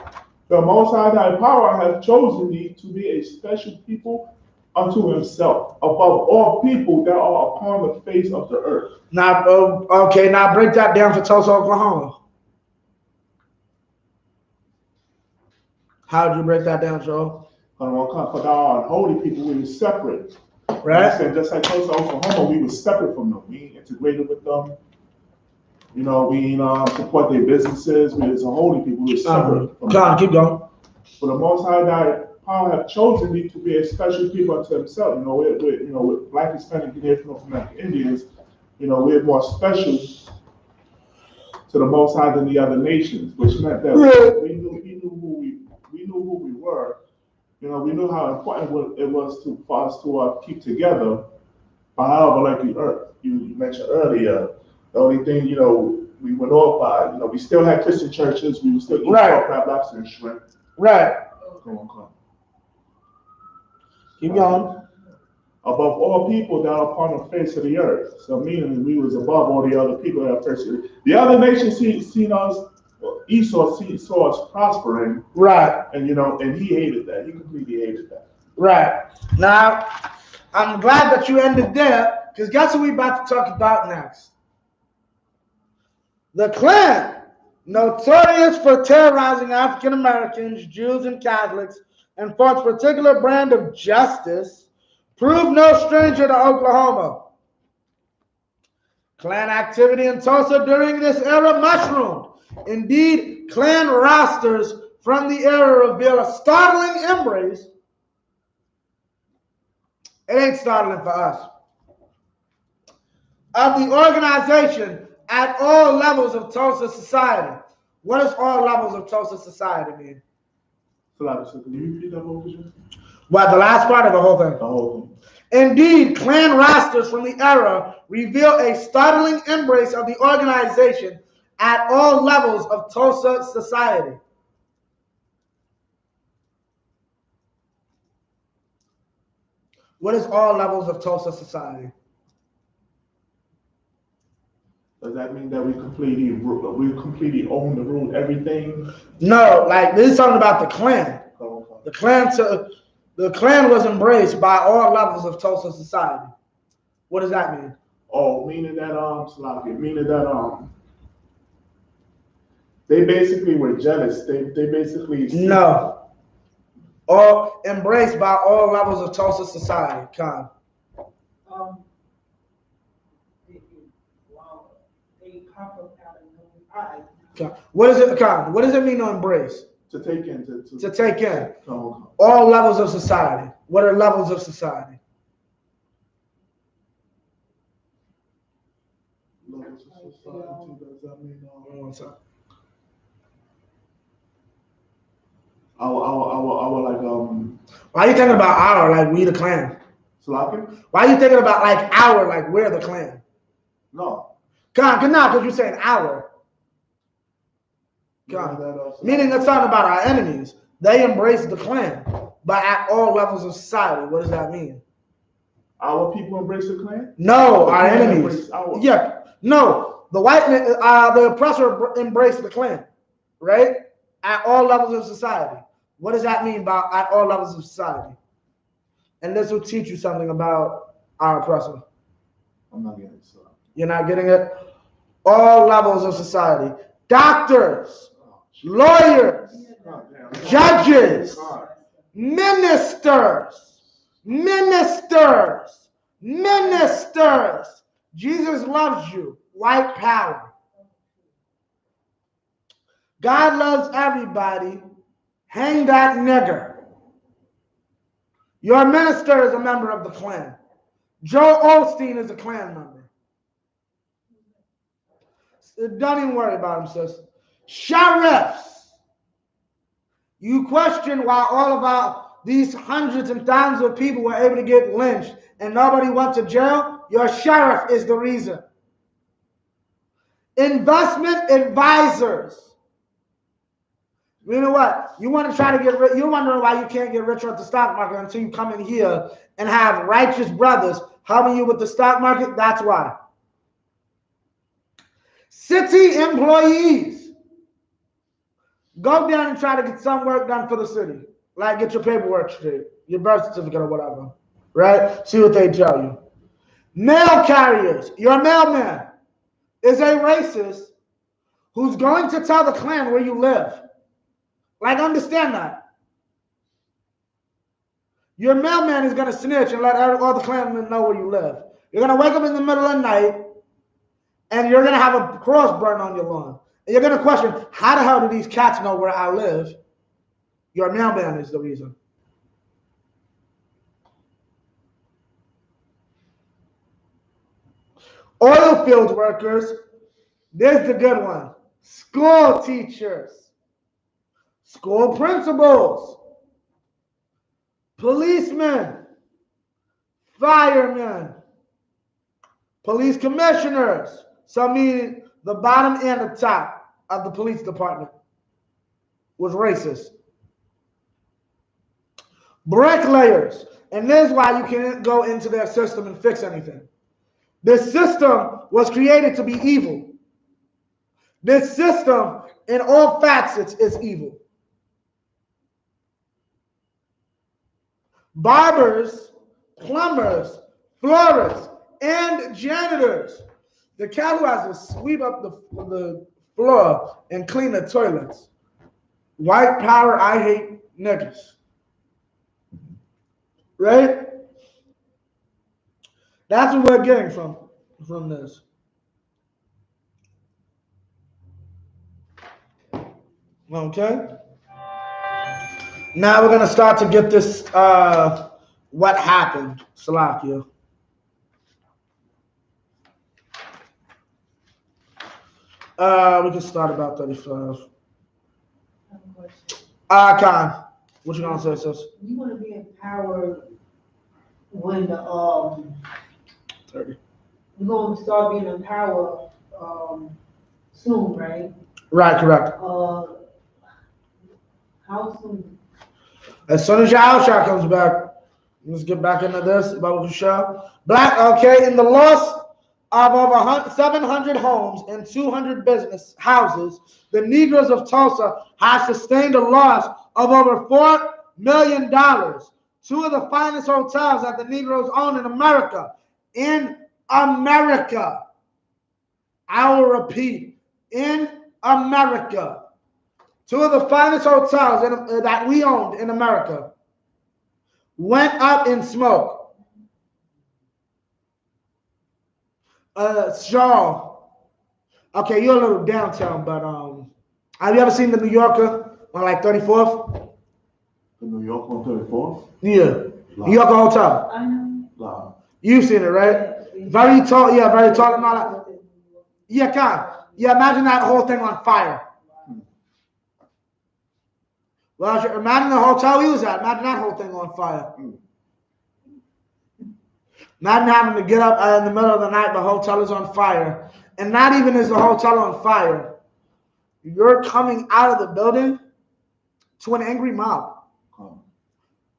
The Most High thy power hath chosen thee to be a special people unto himself, above all people that are upon the face of the earth. Now, okay, now break that down for Tulsa, Oklahoma. How did you break that down, Joe? For thou art holy people, we were separate. Right. And just like Tulsa, Oklahoma, we were separate from them. We integrated with them. You know, we support their businesses. We as a holy people, we were separate. Keep going. For the Most High thy power have chosen thee to be a special people unto himself. You know, with Black, Hispanic, and Native American Indians, you know, we're more special to the Most High than the other nations, which meant that we knew who we were. You know, we knew how important it was for us to keep together. But however, like you mentioned earlier, the only thing, you know, we went off by, you know, we still had Christian churches, we were still eating crab, lobster, and shrimp. Right. Come on. Keep going. Above all people that are upon the face of the earth. So meaning we was above all the other people that are persecuted. The other nations seen us, Esau saw us prospering. Right. And you know, and he hated that. He completely hated that. Right. Now, I'm glad that you ended there Because guess what we about to talk about next? The Klan, notorious for terrorizing African Americans, Jews, and Catholics, and for its particular brand of justice, proved no stranger to Oklahoma. Klan activity in Tulsa during this era mushroomed. Indeed, Klan rosters from the era reveal a startling embrace. It ain't startling for us. Of the organization at all levels of Tulsa society. What does all levels of Tulsa society mean? Can you repeat that whole picture? What, the last part of the whole thing? The whole thing. Indeed, Klan rosters from the era reveal a startling embrace of the organization at all levels of Tulsa society. What is all levels of Tulsa society? Does that mean that we completely own the rule everything? No, like this is talking about the Klan. Oh, The Klan was embraced by all levels of Tulsa society. What does that mean? Oh, meaning that they basically were jealous. They basically No. All embraced by all levels of Tulsa society. Con. They pop up out of nowhere. Con. What is it? Con. What does it mean to embrace? To take in. To take in. Oh, All levels of society. What are levels of society? levels of society. Does that mean our like Why are you thinking about our, like we the Klan? Slacking? Why are you thinking about like our, like we're the Klan? No. Con, no, because you're saying our. Con. Meaning it's talking about our enemies. They embrace the Klan, but at all levels of society. What does that mean? Our people embrace the Klan? No, our enemies. Yeah, no. The white man, the oppressor embraced the Klan, right? At all levels of society. What does that mean by at all levels of society? And this will teach you something about our oppressor. I'm not getting it. So. You're not getting it? All levels of society. Doctors, lawyers, judges, ministers. Jesus loves you. White power. God loves everybody. Hang that nigger. Your minister is a member of the Klan. Joe Osteen is a Klan member. Don't even worry about him, sis. Sheriffs. You question why all of these hundreds and thousands of people were able to get lynched and nobody went to jail? Your sheriff is the reason. Investment advisors. You know what? You want to try to get rich. You're wondering why you can't get rich at the stock market until you come in here and have righteous brothers helping you with the stock market. That's why. City employees. Go down and try to get some work done for the city. Like get your paperwork straight, your birth certificate or whatever. Right? See what they tell you. Mail carriers. Your mailman is a racist who's going to tell the Klan where you live. Like, understand that. Your mailman is going to snitch and let all the Klanmen know where you live. You're going to wake up in the middle of the night and you're going to have a cross burned on your lawn. And you're going to question, how the hell do these cats know where I live? Your mailman is the reason. Oil field workers. This is the good one. School teachers. School principals, policemen, firemen, police commissioners. So meaning the bottom and the top of the police department was racist. Bricklayers, and this is why you can't go into their system and fix anything. This system was created to be evil. This system in all facets is evil. Barbers, plumbers, florists, and janitors. The cat who has to sweep up the floor and clean the toilets. White power, I hate niggas. Right? That's what we're getting from this. Okay? Now we're going to start to get this, what happened, Salakia. We can start about 35. Khan, what you gonna say, sis? You want to be empowered when 30. you're going to start being empowered soon, right? Right, correct. How soon? As soon as YAHANNA comes back, let's get back into this about the show. Black, okay, in the loss of over 700 homes and 200 business houses, the Negroes of Tulsa have sustained a loss of over $4 million. Two of the finest hotels that the Negroes own in America. In America. I will repeat, in America. Two of the finest hotels that we owned in America went up in smoke. Shaw. Okay, you're a little downtown, but have you ever seen the New Yorker on like 34th? The New York on 34th? Yeah. New Yorker Hotel. I know. Nah. You've seen it, right? Very tall, yeah, very tall and all that. Yeah, kind. Yeah, imagine that whole thing on fire. Well, imagine the hotel we was at. Imagine that whole thing on fire. Imagine having to get up in the middle of the night, the hotel is on fire. And not even is the hotel on fire. You're coming out of the building to an angry mob.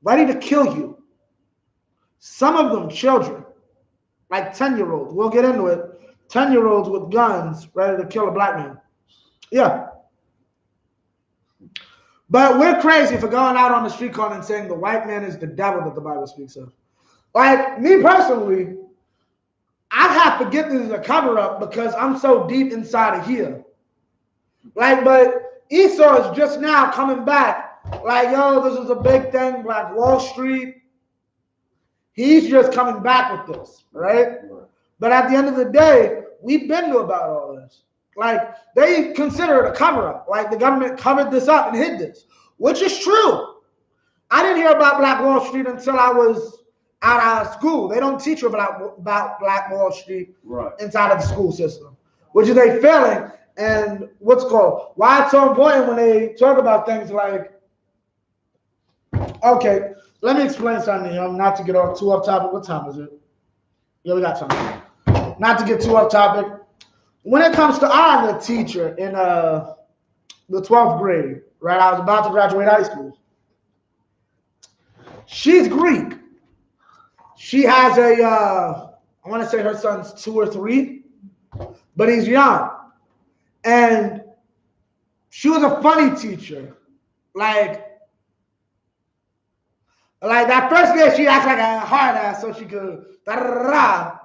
Ready to kill you. Some of them children, like 10-year-olds. We'll get into it. 10-year-olds with guns ready to kill a black man. Yeah. But we're crazy for going out on the street corner and saying the white man is the devil that the Bible speaks of. Like, me personally, I have to get this as a cover-up because I'm so deep inside of here. Like, but Esau is just now coming back. Like, yo, this is a big thing, Black Wall Street. He's just coming back with this, right? But at the end of the day, we've been to about all this. Like, they consider it a cover-up. Like, the government covered this up and hid this, which is true. I didn't hear about Black Wall Street until I was out of school. They don't teach you about Black Wall Street inside of the school system, which is a failing. And what's called, why it's so important when they talk about things like, okay, let me explain something here, not to get too off topic. What time is it? Yeah, we got time. Not to get too off topic. When it comes to, I'm a teacher in the 12th grade, right? I was about to graduate high school. She's Greek. She has I want to say her son's 2 or 3, but he's young. And she was a funny teacher. Like that first day, she acts like a hard ass so she could da-da-da-da.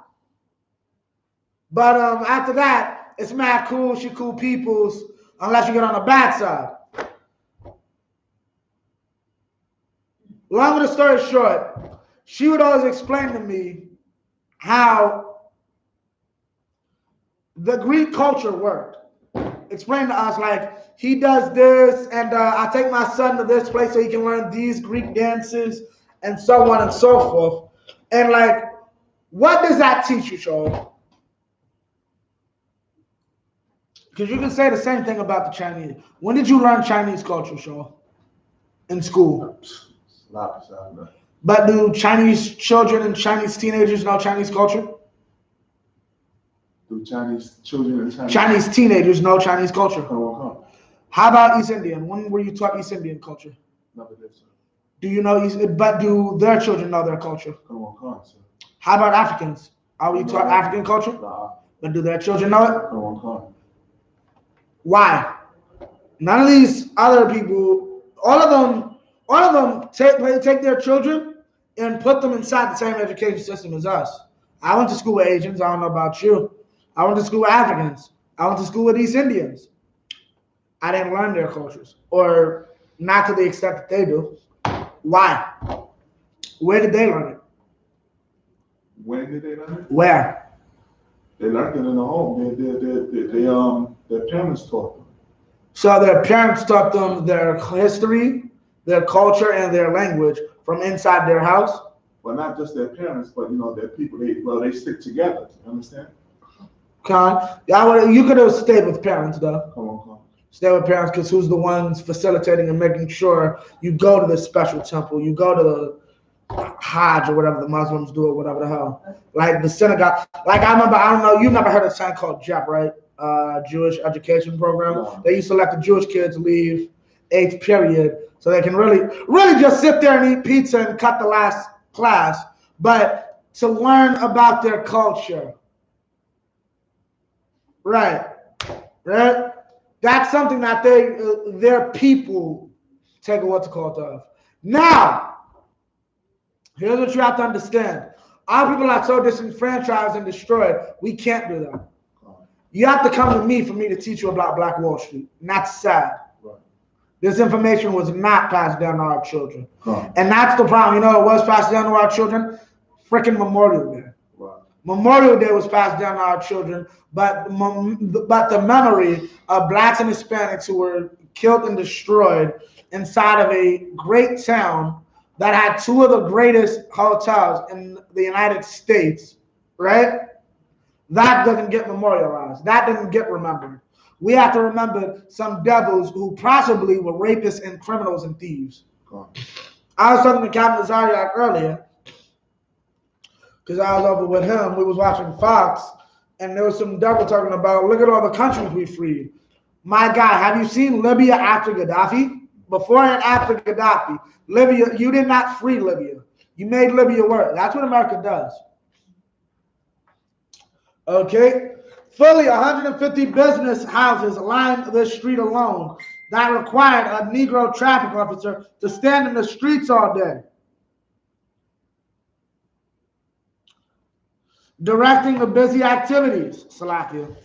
But after that, it's mad cool. She cool peoples unless you get on the bad side. Long of the story short, she would always explain to me how the Greek culture worked. Explain to us, like, he does this, and I take my son to this place so he can learn these Greek dances, and so on and so forth. And, like, what does that teach you, Shaw? Because you can say the same thing about the Chinese. When did you learn Chinese culture, Shaw? In school. But do Chinese children and Chinese teenagers know Chinese culture? Do Chinese children and Chinese teenagers know Chinese culture? How about East Indian? When were you taught East Indian culture? Never did, sir. Do you know but do their children know their culture? How about Africans? Are we taught African culture? Nah. But do their children know it? Why? None of these other people, all of them take their children and put them inside the same education system as us. I went to school with Asians. I don't know about you. I went to school with Africans. I went to school with East Indians. I didn't learn their cultures, or not to the extent that they do. Why? Where did they learn it? When did they learn it? Where? They learned it in the home. Their parents taught them. So their parents taught them their history, their culture, and their language from inside their house. Well, not just their parents, but their people. They stick together. You understand? Yeah, you could have stayed with parents though. Come on. Stay with parents, because who's the ones facilitating and making sure you go to the special temple, you go to the Hajj or whatever the Muslims do, or whatever the hell. Like the synagogue. Like I remember, I don't know, you never heard of a thing called JEP, right? Jewish education program. No. They used to let the Jewish kids leave 8th period so they can really just sit there and eat pizza and cut the last class, but to learn about their culture. Right. That's something that their people take a what's it called of. Now, here's what you have to understand. Our people are so disenfranchised and destroyed, we can't do that. You have to come to me for me to teach you about Black Wall Street. And that's sad. Right. This information was not passed down to our children. And that's the problem. You know what was passed down to our children? Freaking Memorial Day. Right. Memorial Day was passed down to our children, but the memory of Blacks and Hispanics who were killed and destroyed inside of a great town that had 2 of the greatest hotels in the United States, right? That doesn't get memorialized. That doesn't get remembered. We have to remember some devils who possibly were rapists and criminals and thieves. I was talking to Captain Zariak earlier, because I was over with him. We was watching Fox, and there was some devil talking about, look at all the countries we freed. My guy, have you seen Libya after Gaddafi? Before and after Gaddafi, Libya, you did not free Libya. You made Libya work. That's what America does. Okay? Fully 150 business houses lined this street alone that required a Negro traffic officer to stand in the streets all day, directing the busy activities. Salakia.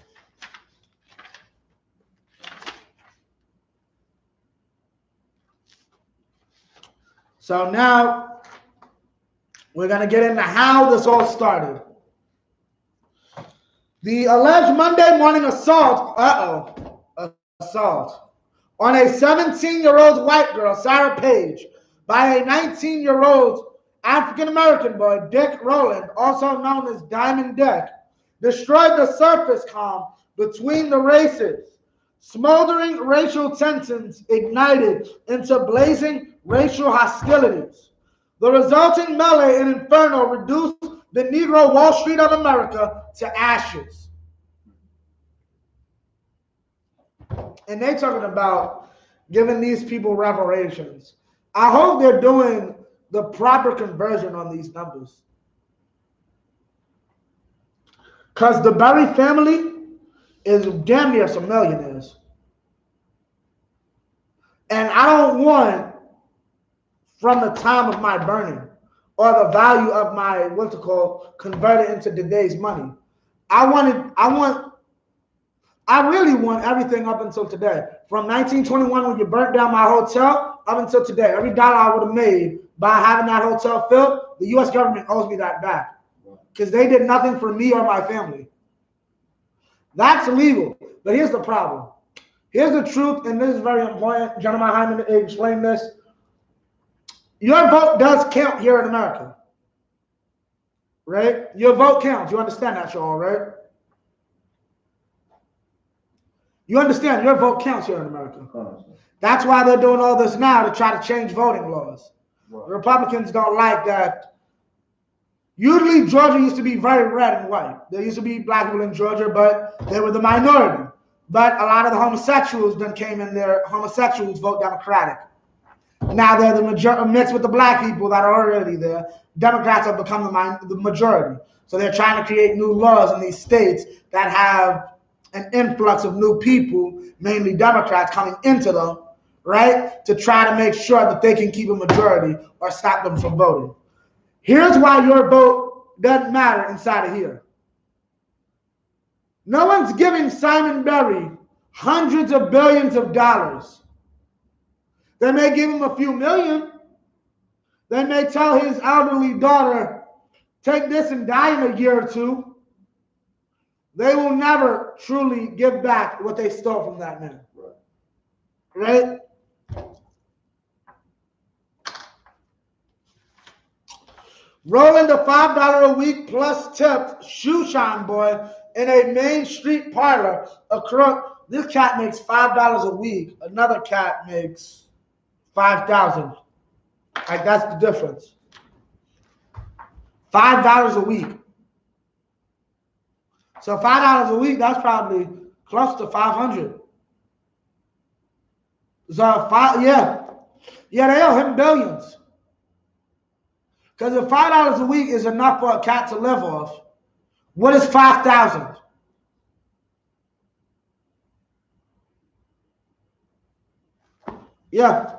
So now we're going to get into how this all started. The alleged Monday morning assault on a 17-year-old white girl, Sarah Page, by a 19-year-old African-American boy, Dick Rowland, also known as Diamond Dick, destroyed the surface calm between the races. Smoldering racial tensions ignited into blazing racial hostilities. The resulting melee and inferno reduced the Negro Wall Street of America to ashes. And they talking about giving these people reparations. I hope they're doing the proper conversion on these numbers. Because the Berry family is damn near some millionaires. And I don't want, from the time of my burning, or the value of my, what's it called, converted into today's money. I really want everything up until today. From 1921, when you burnt down my hotel, up until today. Every dollar I would have made by having that hotel filled, the U.S. government owes me that back. Because they did nothing for me or my family. That's illegal. But here's the problem. Here's the truth, and this is very important. Gentleman Hyman explained this. Your vote does count here in America, right? Your vote counts. You understand that, y'all, right? You understand your vote counts here in America. That's why they're doing all this now, to try to change voting laws. Right. The Republicans don't like that. Usually Georgia used to be very red and white. There used to be black people in Georgia, but they were the minority. But a lot of the homosexuals then came in there. Homosexuals vote Democratic. Now they're the majority, mixed with the black people that are already there. Democrats have become the majority. So they're trying to create new laws in these states that have an influx of new people, mainly Democrats, coming into them, right? To try to make sure that they can keep a majority or stop them from voting. Here's why your vote doesn't matter inside of here. No one's giving Simon Berry hundreds of billions of dollars. They may give him a few million. They may tell his elderly daughter, take this and die in a year or two. They will never truly give back what they stole from that man. Right? Rolling a $5 a week plus tipped shoe shine boy in a Main Street parlor. A crook. This cat makes $5 a week. Another cat makes $5,000. Like, that's the difference. $5 a week. So $5 a week, that's probably close to 500. So yeah, they owe him billions. Because if $5 a week is enough for a cat to live off, what is 5,000? Yeah.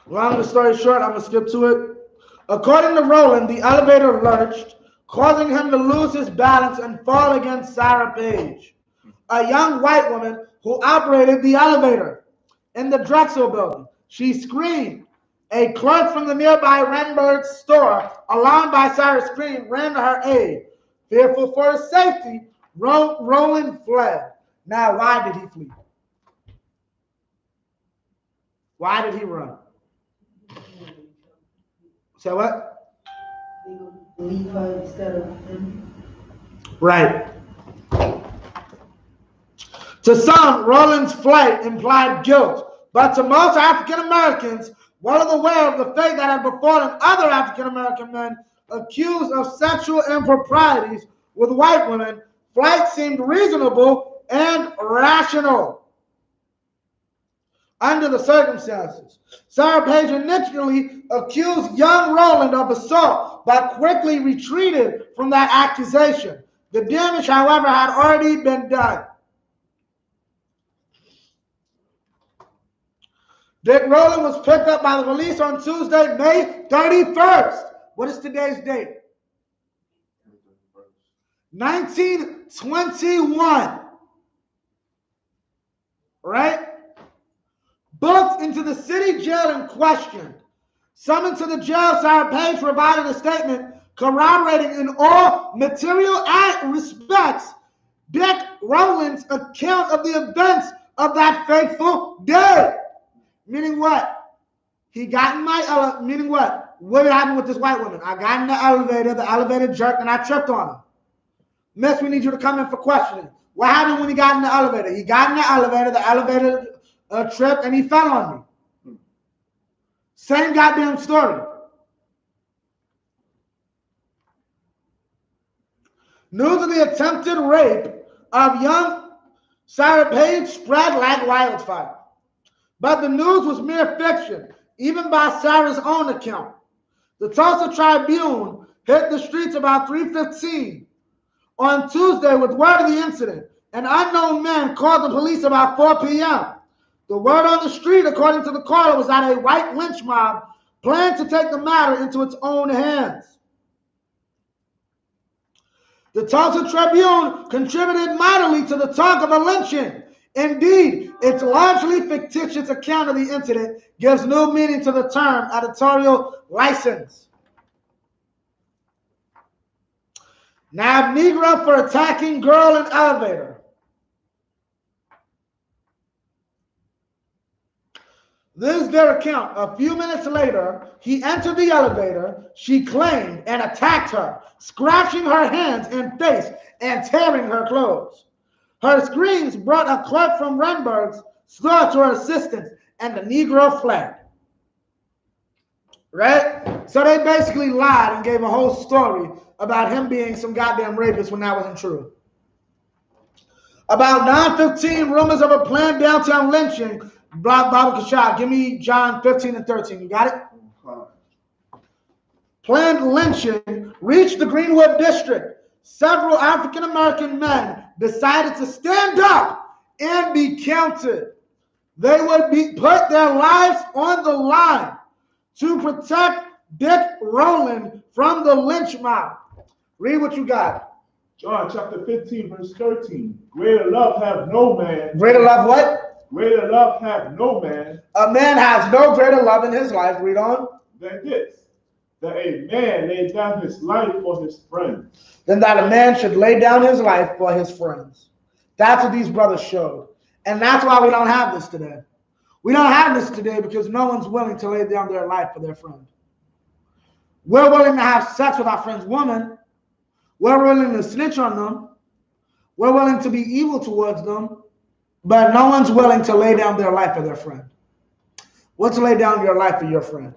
Long the story short, I'm going to skip to it. According to Roland, the elevator lurched, causing him to lose his balance and fall against Sarah Page, a young white woman who operated the elevator in the Drexel building. She screamed. A clerk from the nearby Renberg store, alarmed by Sarah's scream, ran to her aid. Fearful for his safety, Roland fled. Now, why did he flee? Why did he run? Say what? Leave her instead of him. Right. To some, Roland's flight implied guilt, but to most African Americans, well aware of the fate that had befallen other African American men accused of sexual improprieties with white women, flight seemed reasonable and rational under the circumstances. Sarah Page initially accused young Roland of assault, but quickly retreated from that accusation. The damage, however, had already been done. Dick Roland was picked up by the police on Tuesday, May 31st. What is today's date? 1921. Right? Booked into the city jail and questioned. Summoned to the jail, Sarah Page provided a statement corroborating in all material respects Dick Roland's account of the events of that fateful day. Meaning what? He got in my elevator. Meaning what? What happened with this white woman? I got in the elevator jerked, and I tripped on her. Miss, we need you to come in for questioning. What happened when he got in the elevator? He got in the elevator tripped, and he fell on me. Same goddamn story. News of the attempted rape of young Sarah Page spread like wildfire. But the news was mere fiction, even by Sarah's own account. The Tulsa Tribune hit the streets about 3:15 on Tuesday with word of the incident. An unknown man called the police about 4 p.m. The word on the street, according to the caller, was that a white lynch mob planned to take the matter into its own hands. The Tulsa Tribune contributed mightily to the talk of a lynching. Indeed, its largely fictitious account of the incident gives new meaning to the term editorial license. Nab Negro for attacking girl in elevator. This is their account. A few minutes later, he entered the elevator, she claimed, and attacked her, scratching her hands and face and tearing her clothes. Her screams brought a clerk from Renberg's store to her assistance, and the Negro fled. Right? So they basically lied and gave a whole story about him being some goddamn rapist when that wasn't true. About 9:15, rumors of a planned downtown lynching. Baba Kashab, give me John 15 and 13. You got it? Planned lynching reached the Greenwood district. Several African-American men decided to stand up and be counted. They would put their lives on the line to protect Dick rolling from the lynch mob. Read what you got. John chapter 15, verse 13. Greater love have no man. Greater love what? Greater love have no man. A man has no greater love in his life. Read on. Than this, that a man lay down his life for his friends. Than that a man should lay down his life for his friends. That's what these brothers showed. And that's why we don't have this today. We don't have this today because no one's willing to lay down their life for their friend. We're willing to have sex with our friend's woman. We're willing to snitch on them. We're willing to be evil towards them. But no one's willing to lay down their life for their friend. What's lay down your life for your friend?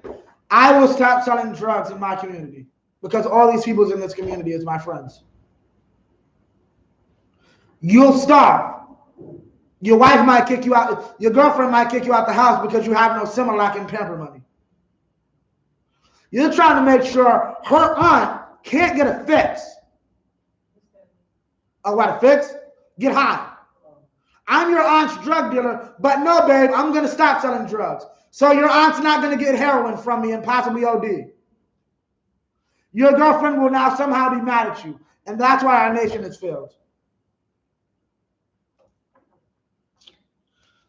I will stop selling drugs in my community because all these people in this community is my friends. You'll starve. Your wife might kick you out. Your girlfriend might kick you out the house because you have no Similac and pamper money. You're trying to make sure her aunt can't get a fix. Oh, what, a fix? Get high. I'm your aunt's drug dealer, but no, babe, I'm going to stop selling drugs. So your aunt's not going to get heroin from me and possibly OD. Your girlfriend will now somehow be mad at you. And that's why our nation is failed.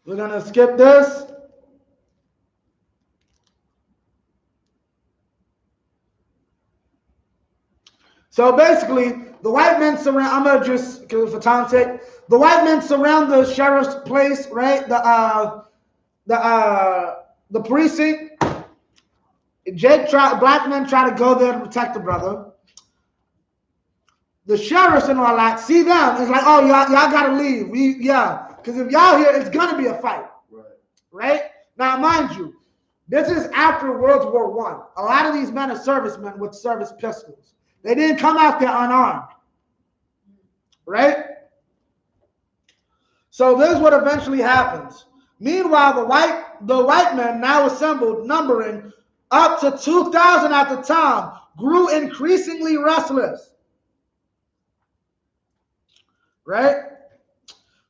We're going to skip this. So basically, the white men surround, I'm going to just, because for time's sake, the white men surround the sheriff's place, right? The precinct. Black men try to go there to protect the brother. The sheriffs and all that see them. It's like, oh, y'all got to leave. Because if y'all here, it's going to be a fight. Right? Now, mind you, this is after World War I. A lot of these men are servicemen with service pistols. They didn't come out there unarmed. Right? So this is what eventually happens. Meanwhile, the white men now assembled, numbering up to 2,000 at the time, grew increasingly restless. Right?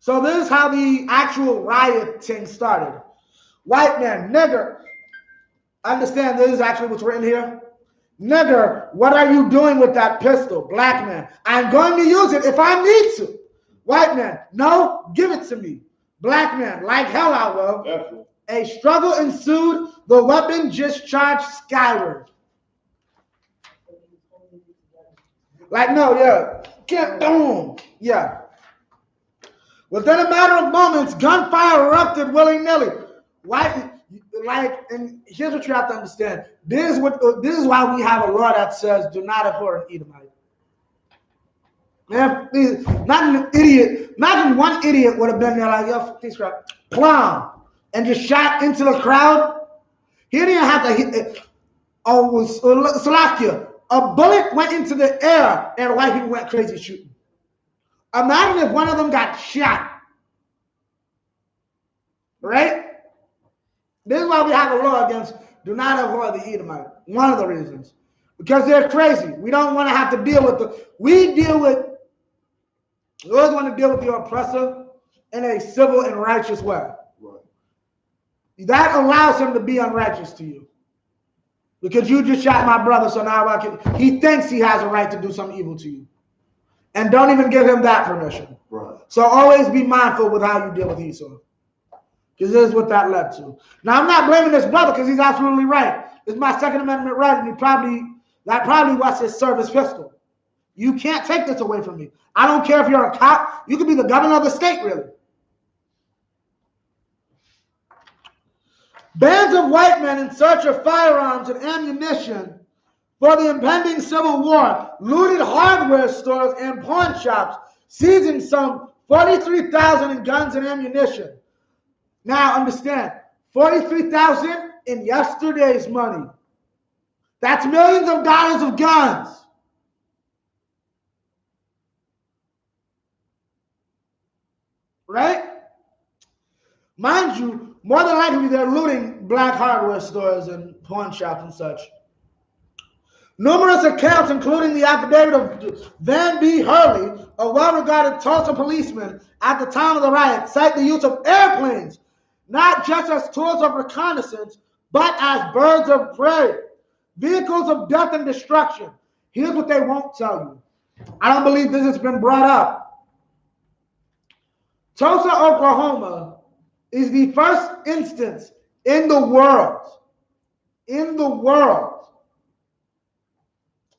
So this is how the actual rioting started. White man, nigger. Understand this is actually what's written here. Nigger, what are you doing with that pistol? Black man, I'm going to use it if I need to. White man, no, give it to me. Black man, like hell I will. Definitely. A struggle ensued. The weapon discharged skyward. Like, no, yeah. Get boom. Yeah. Within a matter of moments, gunfire erupted willy-nilly. White, like, and here's what you have to understand. This is why we have a law that says do not abhor an Edomite. Man, not an idiot. Imagine one idiot would have been there like, yo, fuck this crap. Plum. And just shot into the crowd. He didn't have to hit it. Oh, Salakia. A bullet went into the air and white people went crazy shooting. Imagine if one of them got shot. Right? This is why we have a law against do not abhor the Edomite. One of the reasons. Because they're crazy. We don't want to have to deal with we always want to deal with the oppressor in a civil and righteous way. Right. That allows him to be unrighteous to you. Because you just shot my brother, so now he thinks he has a right to do some evil to you. And don't even give him that permission. Right. So always be mindful with how you deal with Esau. Because this is what that led to. Now, I'm not blaming this brother because he's absolutely right. It's my Second Amendment right, and that probably was his service pistol. You can't take this away from me. I don't care if you're a cop. You could be the governor of the state, really. Bands of white men in search of firearms and ammunition for the impending civil war looted hardware stores and pawn shops, seizing some 43,000 in guns and ammunition. Now, understand, 43,000 in yesterday's money. That's millions of dollars of guns. Right? Mind you, more than likely they're looting black hardware stores and pawn shops and such. Numerous accounts, including the affidavit of Van B. Hurley, a well-regarded Tulsa policeman at the time of the riot, cite the use of airplanes, not just as tools of reconnaissance, but as birds of prey. vehicles of death and destruction. Here's what they won't tell you. I don't believe this has been brought up. Tulsa, Oklahoma is the first instance in the world,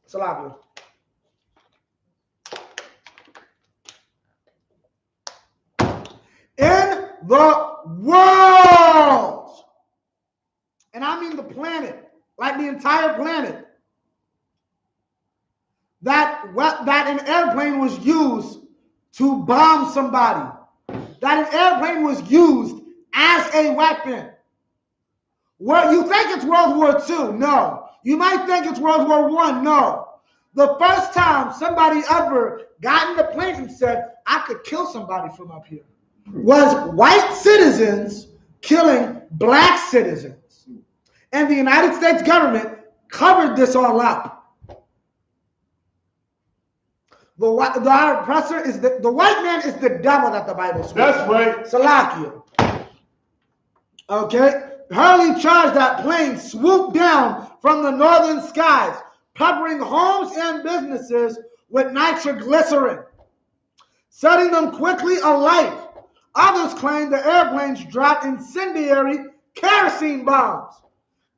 Salakia, in the world, and I mean the planet, like the entire planet, that an airplane was used to bomb somebody, that an airplane was used as a weapon. Well, you think it's World War II? No. You might think it's World War I? No. The first time somebody ever got in the plane and said, I could kill somebody from up here, was white citizens killing black citizens. And the United States government covered this all up. The oppressor is the white man is the devil that the Bible speaks. That's right. Salakia. Okay? Hurley charged that plane swooped down from the northern skies, peppering homes and businesses with nitroglycerin, setting them quickly alight. Others claim the airplanes dropped incendiary kerosene bombs.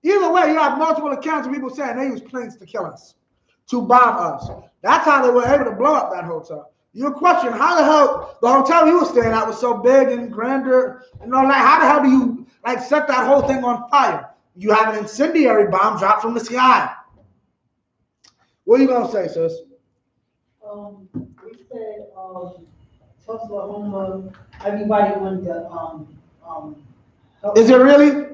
Either way, you have multiple accounts of people saying they used planes to kill us, to bomb us. That's how they were able to blow up that hotel. Your question, how the hell the hotel you were staying at was so big and grander and all that? How the hell do you set that whole thing on fire? You have an incendiary bomb dropped from the sky. What are you gonna say, sis? We said Tulsa, Oklahoma, everybody wanted to help. Is it really?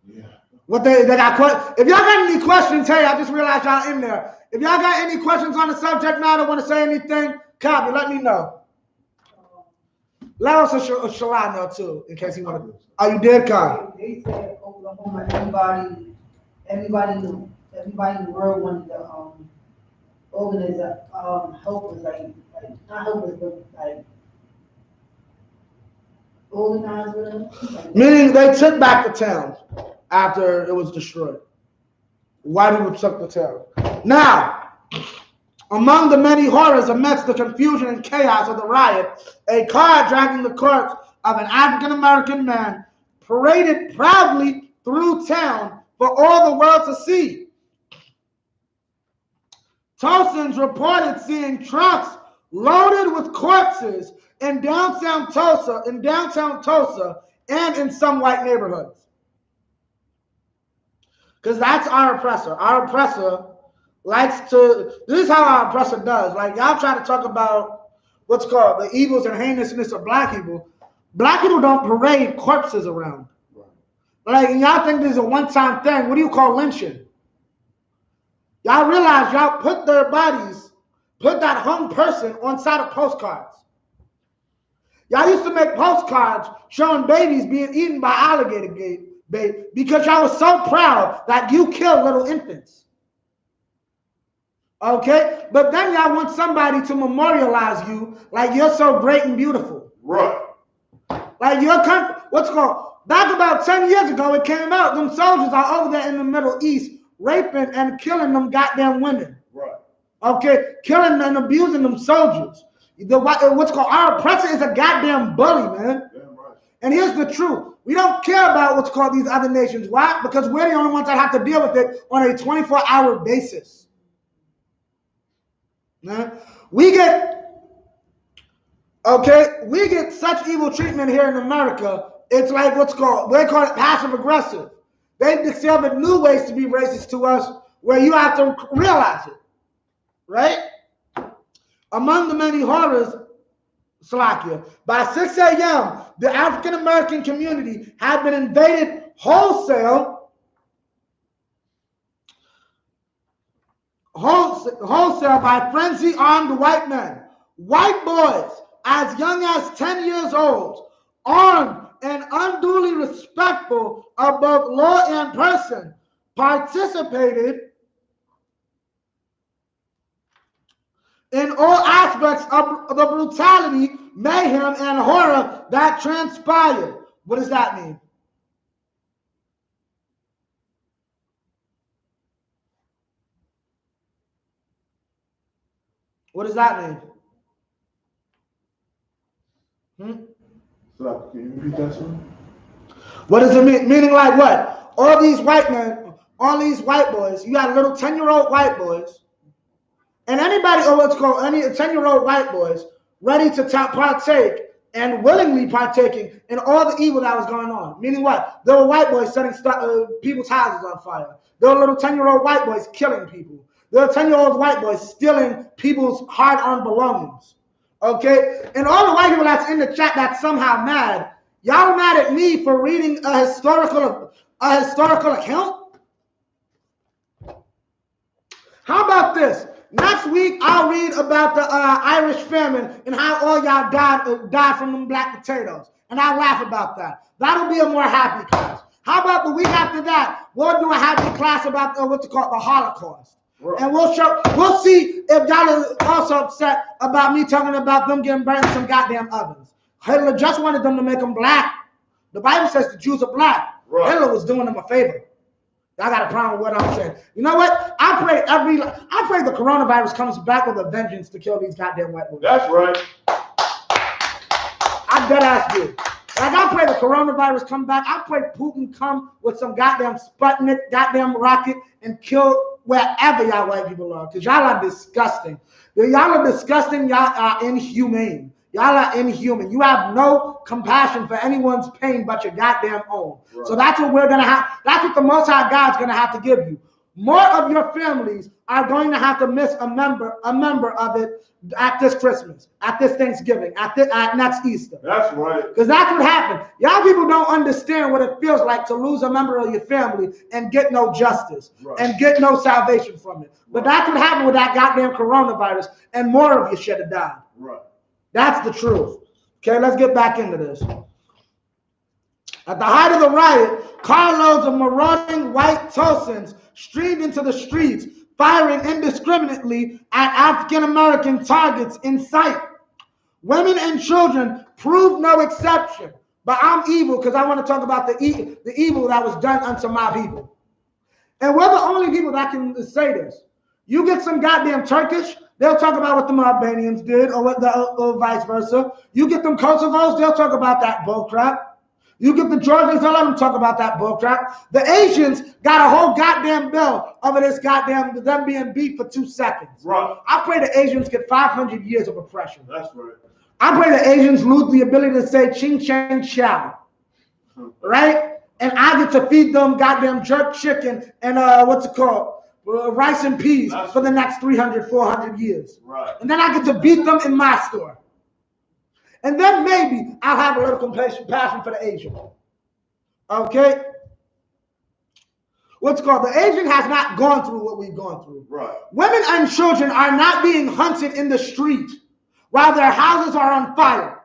Yeah. What they got questions? If y'all got any questions, hey, I just realized y'all in there. If y'all got any questions on the subject matter, want to say anything, copy, let me know. Let us a SHALAM know too, in case you want to. Oh, you did, Kai? They said Oklahoma, everybody in the world wanted to organize help us, like not help us, but like organize with them. Meaning they took back the town after it was destroyed. White people took the town. Now, among the many horrors amidst the confusion and chaos of the riot, a car dragging the corpse of an African-American man paraded proudly through town for all the world to see. Tulsans reported seeing trucks loaded with corpses in downtown Tulsa, and in some white neighborhoods. Because that's our oppressor. Our oppressor likes to, this is how our oppressor does. Like, y'all try to talk about what's called the evils and heinousness of black people. Black people don't parade corpses around. Like, y'all think this is a one-time thing. What do you call lynching? Y'all realize y'all put their bodies, put that hung person on side of postcards. Y'all used to make postcards showing babies being eaten by alligator bait because y'all was so proud that you killed little infants. Okay? But then y'all want somebody to memorialize you like you're so great and beautiful. Right. Like your country, what's called, back about 10 years ago, it came out, them soldiers are over there in the Middle East raping and killing them goddamn women. Right. Okay? Killing and abusing them soldiers. What's called our oppressor is a goddamn bully, man. Yeah, right. And here's the truth. We don't care about what's called these other nations. Why? Because we're the only ones that have to deal with it on a 24-hour basis. We get such evil treatment here in America. It's like they call it passive aggressive. They've discovered new ways to be racist to us where you have to realize it. Right? Among the many horrors, Salakia, by 6 a.m., the African-American community had been invaded wholesale by frenzy armed white men. White boys as young as 10 years old, armed and unduly respectful of both law and person, participated in all aspects of the brutality, mayhem, and horror that transpired. What does that mean? What does that mean? So, can you repeat that, sir? What does it mean? Meaning like what? All these white men, all these white boys, you got little 10-year-old white boys, and anybody, or what's called any 10-year-old white boys, ready to partake and willingly partaking in all the evil that was going on. Meaning what? There were white boys setting people's houses on fire. There were little 10-year-old white boys killing people. There were 10-year-old white boys stealing people's hard-earned belongings. Okay? And all the white people that's in the chat that's somehow mad, y'all mad at me for reading a historical account? How about this? Next week, I'll read about the Irish famine and how all y'all died from them black potatoes. And I'll laugh about that. That'll be a more happy class. How about the week after that? We'll do a happy class about what's called the Holocaust. Right. And we'll see if y'all are also upset about me talking about them getting burned in some goddamn ovens. Hitler just wanted them to make them black. The Bible says the Jews are black. Right. Hitler was doing them a favor. I got a problem with what I'm saying. You know what? I pray the coronavirus comes back with a vengeance to kill these goddamn white boys. That's right. I dead ass do. Like I pray the coronavirus come back. I pray Putin come with some goddamn Sputnik, goddamn rocket, and kill wherever y'all white people are. Because y'all are disgusting. Y'all are disgusting. Y'all are inhumane. Y'all are inhuman. You have no compassion for anyone's pain but your goddamn own. Right. So that's what we're going to have. That's what the Most High God's going to have to give you. More of your families are going to have to miss a member of it at this Christmas, at this Thanksgiving, at next Easter. That's right. Because that's what happened. Y'all people don't understand what it feels like to lose a member of your family and get no justice and get no salvation from it. But that's what happened with that goddamn coronavirus, and more of you should have died. Right. That's the truth. Okay, let's get back into this. At the height of the riot, carloads of marauding white Tulsans streamed into the streets, firing indiscriminately at African-American targets in sight. Women and children proved no exception. But I'm evil because I want to talk about the evil that was done unto my people. And we're the only people that can say this. You get some goddamn Turkish, they'll talk about what the Albanians did, or vice versa. You get them Kosovos, they'll talk about that bullcrap. You get the Georgians, they'll let them talk about that bullcrap. The Asians got a whole goddamn bill over this goddamn them being beat for 2 seconds. Right. I pray the Asians get 500 years of oppression. That's right. I pray the Asians lose the ability to say ching chang chow. Right? And I get to feed them goddamn jerk chicken and rice and peas for the next 300, 400 years. Right. And then I get to beat them in my store. And then maybe I'll have a little compassion for the Asian. Okay? The Asian has not gone through what we've gone through. Right. Women and children are not being hunted in the street while their houses are on fire.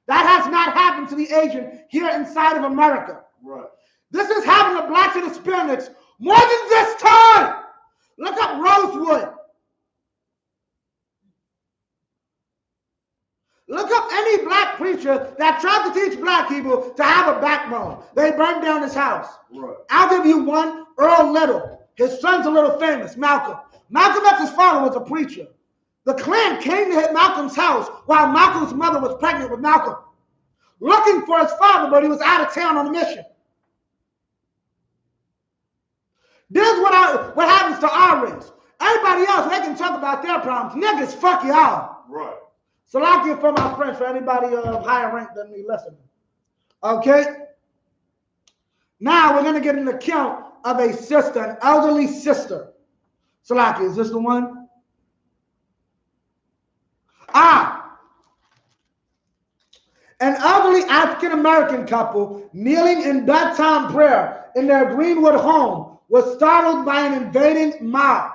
That has not happened to the Asian here inside of America. Right. This is happening to blacks and Hispanics more than this time. Look up Rosewood. Look up any black preacher that tried to teach black people to have a backbone. They burned down his house. Right. I'll give you one, Earl Little. His son's a little famous, Malcolm. Malcolm X's father was a preacher. The Klan came to hit Malcolm's house while Malcolm's mother was pregnant with Malcolm, looking for his father, but he was out of town on a mission. This is what happens to our race. Everybody else, they can talk about their problems. Niggas, fuck y'all. Right. Salakia for my friends, for anybody of higher rank than me listening. Okay? Now we're going to get an account of a sister, an elderly sister. Salakia, is this the one? An elderly African-American couple kneeling in bedtime prayer in their Greenwood home was startled by an invading mob.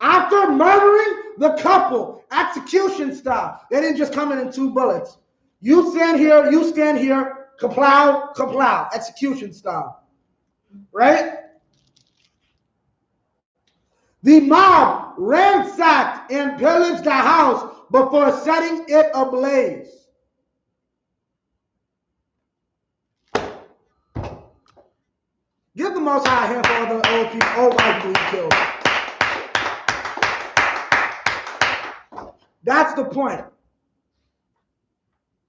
After murdering the couple, execution style, they didn't just come in 2 bullets. You stand here, kaplow, kaplow, execution style. Right? The mob ransacked and pillaged the house before setting it ablaze. Give the Most High a hand for all the old people, old white people he killed. That's the point.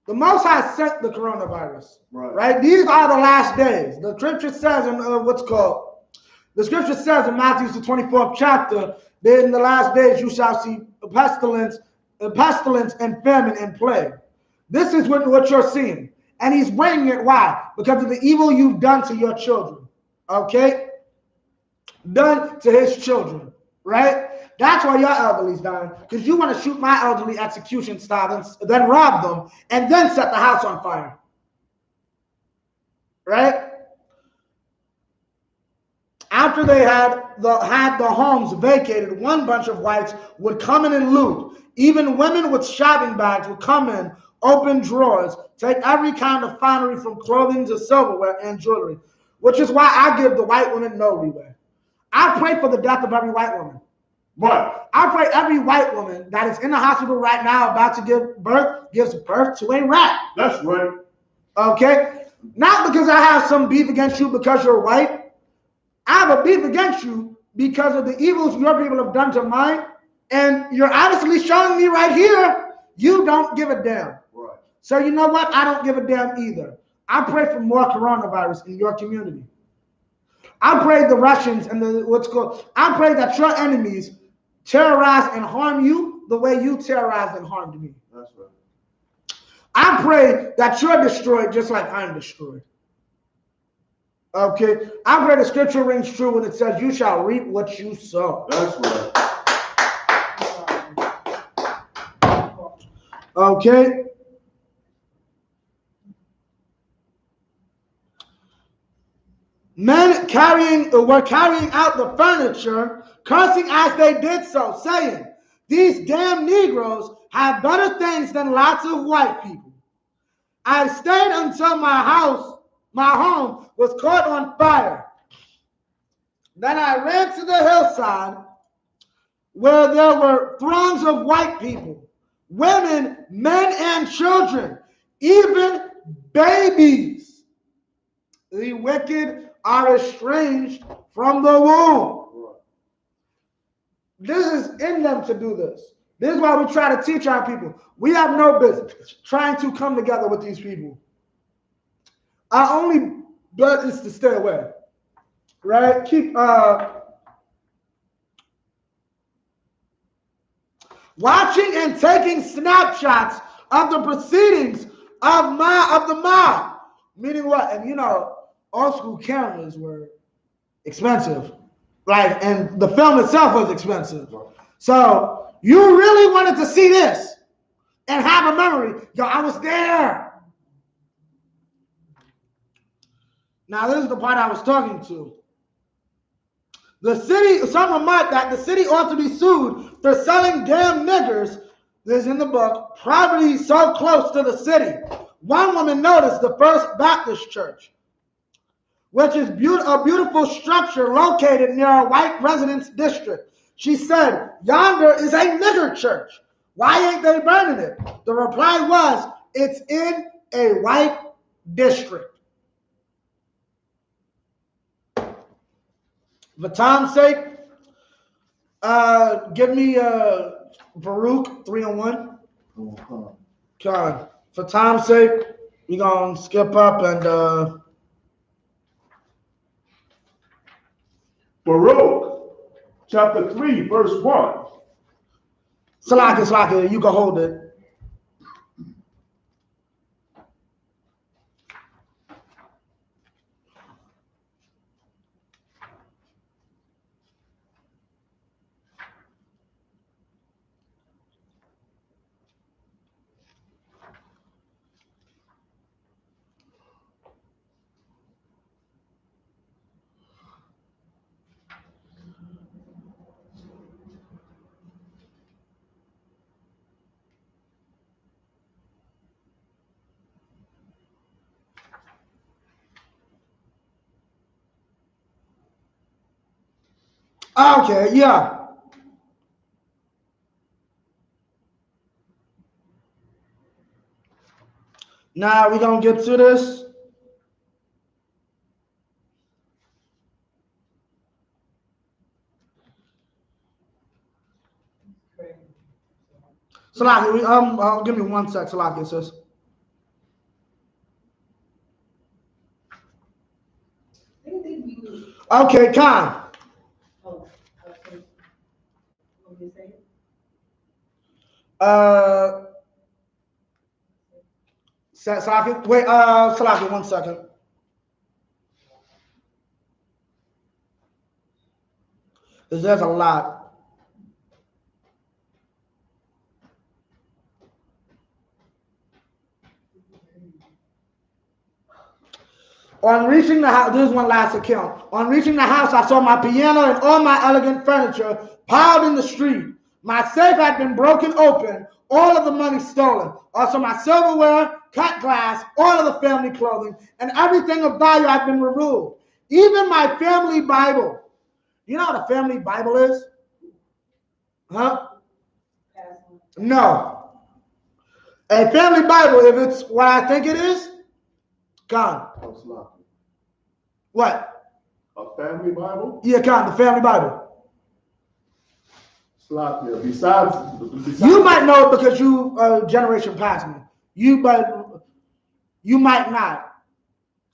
The Most High sent the coronavirus, right? These are the last days. The scripture says in the scripture says in Matthew the 24th chapter, that in the last days you shall see pestilence and famine and plague. This is what you're seeing. And he's bringing it. Why? Because of the evil you've done to your children. Okay? Done to his children. Right? That's why your elderly's dying. Because you want to shoot my elderly execution style, then rob them, and then set the house on fire. Right? After they had the homes vacated, one bunch of whites would come in and loot. Even women with shopping bags would come in, open drawers, take every kind of finery from clothing to silverware and jewelry, which is why I give the white women no leeway. I pray for the death of every white woman. Right. I pray every white woman that is in the hospital right now about to give birth gives birth to a rat. That's right. Okay? Not because I have some beef against you because you're white. I have a beef against you because of the evils your people have done to mine. And you're obviously showing me right here, you don't give a damn. Right. So you know what? I don't give a damn either. I pray for more coronavirus in your community. I pray the Russians and I pray that your enemies terrorize and harm you the way you terrorized and harmed me. That's right. I pray that you're destroyed just like I'm destroyed. Okay? I pray the scripture rings true when it says you shall reap what you sow. That's right. Okay? Men were carrying out the furniture, cursing as they did so, saying, "These damn Negroes have better things than lots of white people." I stayed until my home was caught on fire. Then I ran to the hillside where there were throngs of white people, women, men, and children, even babies. The wicked are estranged from the womb. This is in them to do this. This is why we try to teach our people. We have no business trying to come together with these people. Our only bet is to stay away. Right? Keep watching and taking snapshots of the proceedings of the mob. Meaning what? And you know, old school cameras were expensive. Right? And the film itself was expensive. So you really wanted to see this and have a memory. Yo, I was there. Now, this is the part I was talking to. The city, some remarked that the city ought to be sued for selling damn niggers. This is in the book, property so close to the city. One woman noticed the First Baptist Church, which is a beautiful structure located near a white residence district. She said, "Yonder is a nigger church. Why ain't they burning it?" The reply was, "It's in a white district." For time's sake, give me Baruch 3:1. God, for time's sake, we're going to skip up and... Baruch, chapter 3, verse 1. Salaka, you can hold it. Okay, yeah. Now we're going to get to this. Salaki, give me 1 sec, Salaki, sis. Okay, Khan. Oh, okay. What you say? Salaki, wait, Salaki, 1 second. Because there's a lot. On reaching the house, this is one last account. On reaching the house, I saw my piano and all my elegant furniture piled in the street. My safe had been broken open, all of the money stolen. Also, my silverware, cut glass, all of the family clothing, and everything of value had been removed. Even my family Bible. You know what a family Bible is? Huh? No. A family Bible, if it's what I think it is, gone. What? A family Bible? Yeah, the family Bible. Besides, you might know it because you generation past me. You might not.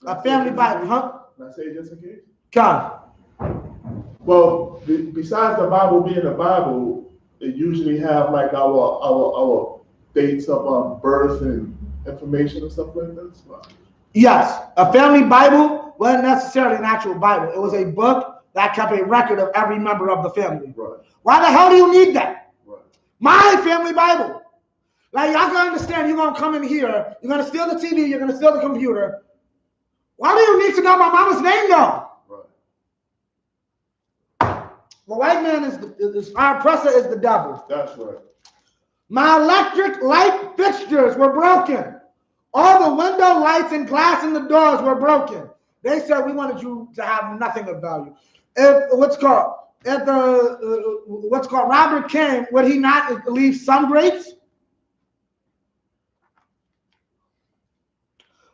A family Bible, huh? Can I say just in case? God. Well, besides the Bible being a Bible, it usually have like our dates of birth and information and stuff like that. Yes, a family Bible wasn't necessarily an actual Bible. It was a book that kept a record of every member of the family. Right. Why the hell do you need that? Right. My family Bible. Like, y'all can understand, you're going to come in here, you're going to steal the TV, you're going to steal the computer. Why do you need to know my mama's name, though? Right. The white man our oppressor is the devil. That's right. My electric light fixtures were broken. All the window lights and glass in the doors were broken. They said we wanted you to have nothing of value. If Robert came, would he not leave some grapes?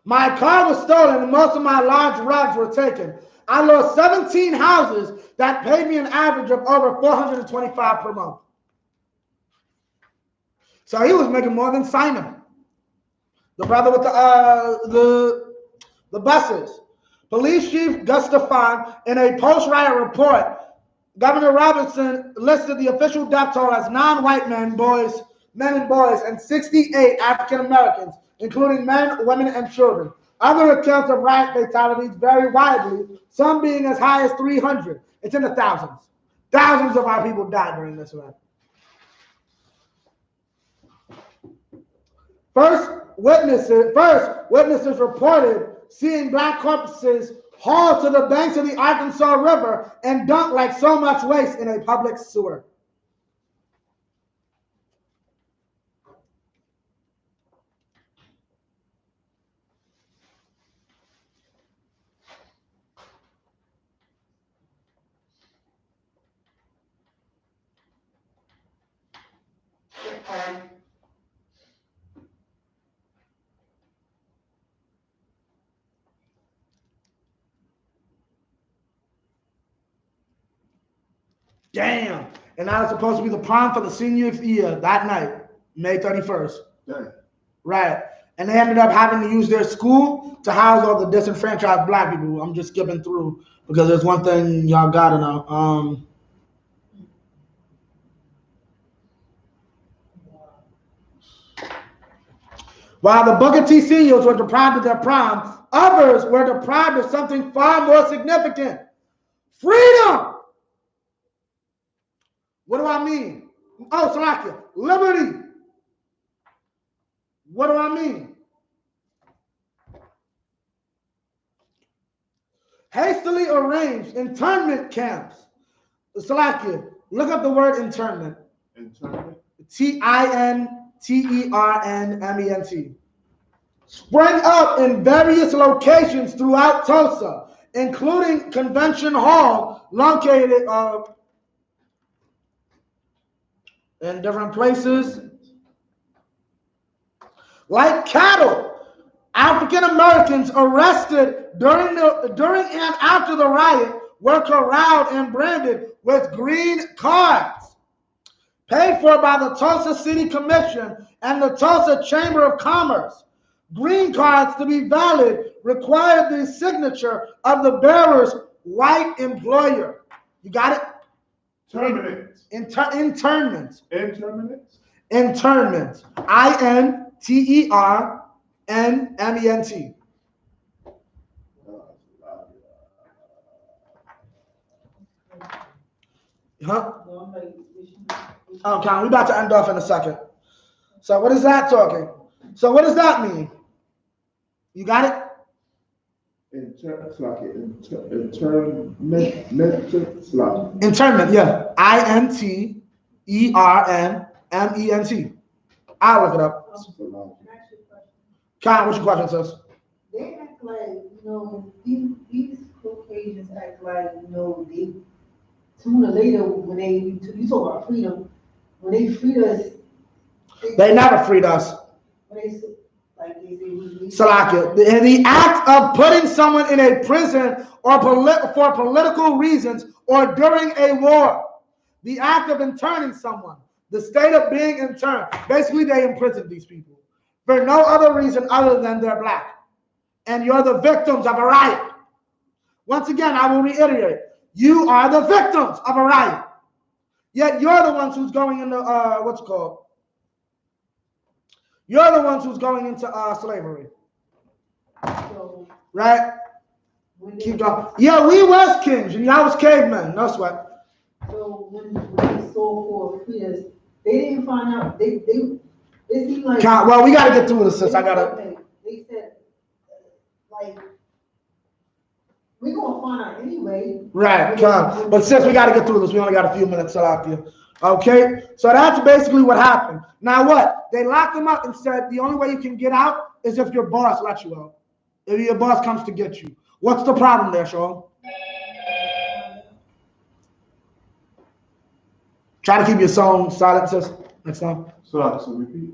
My car was stolen and most of my large rugs were taken. I lost 17 houses that paid me an average of over $425 per month. So he was making more than Simon, the brother with the buses. Police Chief Gustafan, in a post-riot report, Governor Robinson listed the official death toll as non-white men and boys, and 68 African Americans, including men, women, and children. Other accounts of riot fatalities vary widely, some being as high as 300. It's in the thousands. Thousands of our people died during this event. First, witnesses reported seeing black corpses hauled to the banks of the Arkansas River and dumped like so much waste in a public sewer. Damn. And that was supposed to be the prom for the senior year that night, May 31st. Damn. Right. And they ended up having to use their school to house all the disenfranchised black people. I'm just skipping through because there's one thing y'all gotta know. While the Booker T seniors were deprived of their prom, others were deprived of something far more significant: freedom. What do I mean? Oh, Salakia, liberty. What do I mean? Hastily arranged internment camps. Salakia, look up the word internment. Internment? T-I-N-T-E-R-N-M-E-N-T. Sprang up in various locations throughout Tulsa, including Convention Hall, located in different places. Like cattle, African Americans arrested during and after the riot were corralled and branded with green cards. paid for by the Tulsa City Commission and the Tulsa Chamber of Commerce. Green cards, to be valid, require the signature of the bearer's white employer. You got it? Terminate. Internment. Interminate. Internment. INTERNMENT. Huh? Okay, we're about to end off in a second. So what is that talking? So what does that mean? You got it? Internment, yeah. INTERNMENT. I'll look it up. Kyle, what's your question, sis? They act like, these Caucasians act like, they sooner or later when you talk about freedom, when they freed us. They never freed us. Salakia, the act of putting someone in a prison or for political reasons or during a war, the act of interning someone, the state of being interned, basically they imprisoned these people for no other reason other than they're black. And you're the victims of a riot. Once again, I will reiterate, you are the victims of a riot. Yet you're the ones who's going into, You're the ones who's going into slavery. So, right? Keep going. Yeah, we was kings and y'all was cavemen. No sweat. So when they sold for freedom, they didn't find out. They seemed like. Well, we got to get through this, sis. They said, we're going to find out anyway. Right, but sis, we got to get through this. We only got a few minutes, Salakia. Okay, so that's basically what happened. Now what? They locked him up and said the only way you can get out is if your boss lets you out. If your boss comes to get you. What's the problem there, Sean? Try to keep your song silent, sis, next time. So repeat.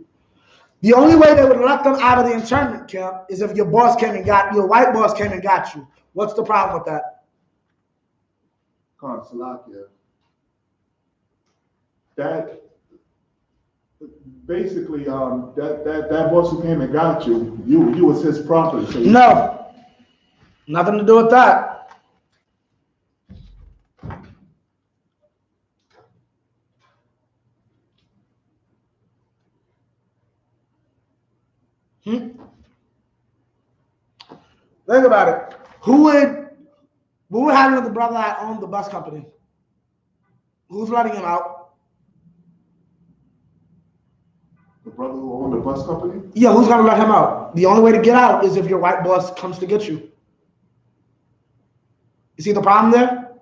The only way they would let them out of the internment camp is if your boss came and your white boss came and got you. What's the problem with that? Salakia. That basically that boss who came and got you was his property. So no, nothing to do with that. Think about it. What would happen with the brother that owned the bus company? Who's letting him out? The brother who owned the bus company? Yeah, who's going to let him out? The only way to get out is if your white boss comes to get you. You see the problem there?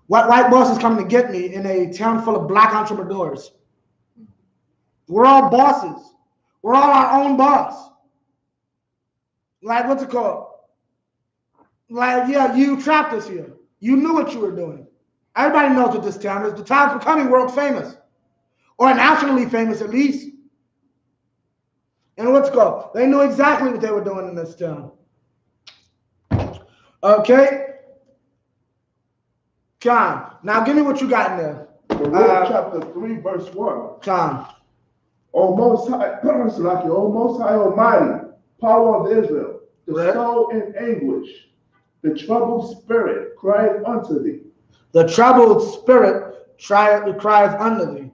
What white boss is coming to get me in a town full of black entrepreneurs? We're all bosses. We're all our own boss. Like, what's it called? Like, yeah, you trapped us here. You knew what you were doing. Everybody knows what this town is. The town's becoming world famous. Or nationally famous, at least. And what's it called? They knew exactly what they were doing in this town. Okay? Khan. Now give me what you got in there. Chapter 3, verse 1. Khan. O Most High, O Most High Almighty, power of Israel, the soul in anguish, the troubled spirit cried unto thee. The troubled spirit cries unto thee.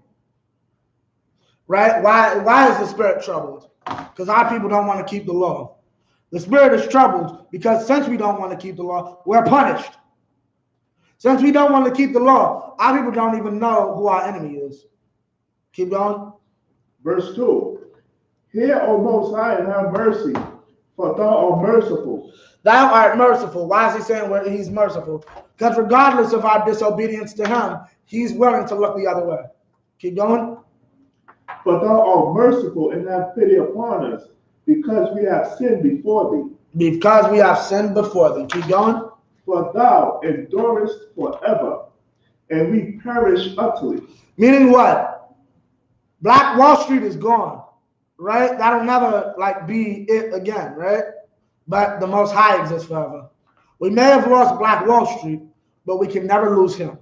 Right? Why is the spirit troubled? Because our people don't want to keep the law. The spirit is troubled because since we don't want to keep the law, we're punished. Since we don't want to keep the law, our people don't even know who our enemy is. Keep going. Verse 2. Hear, O Most High, and have mercy, for thou art merciful. Thou art merciful. Why is he saying he's merciful? Because regardless of our disobedience to him, he's willing to look the other way. Keep going. But thou art merciful and have pity upon us, because we have sinned before thee. Because we have sinned before thee. Keep going. For thou endurest forever, and we perish utterly. Meaning what? Black Wall Street is gone, right? That'll never be it again, right? But the Most High exists forever. We may have lost Black Wall Street, but we can never lose him.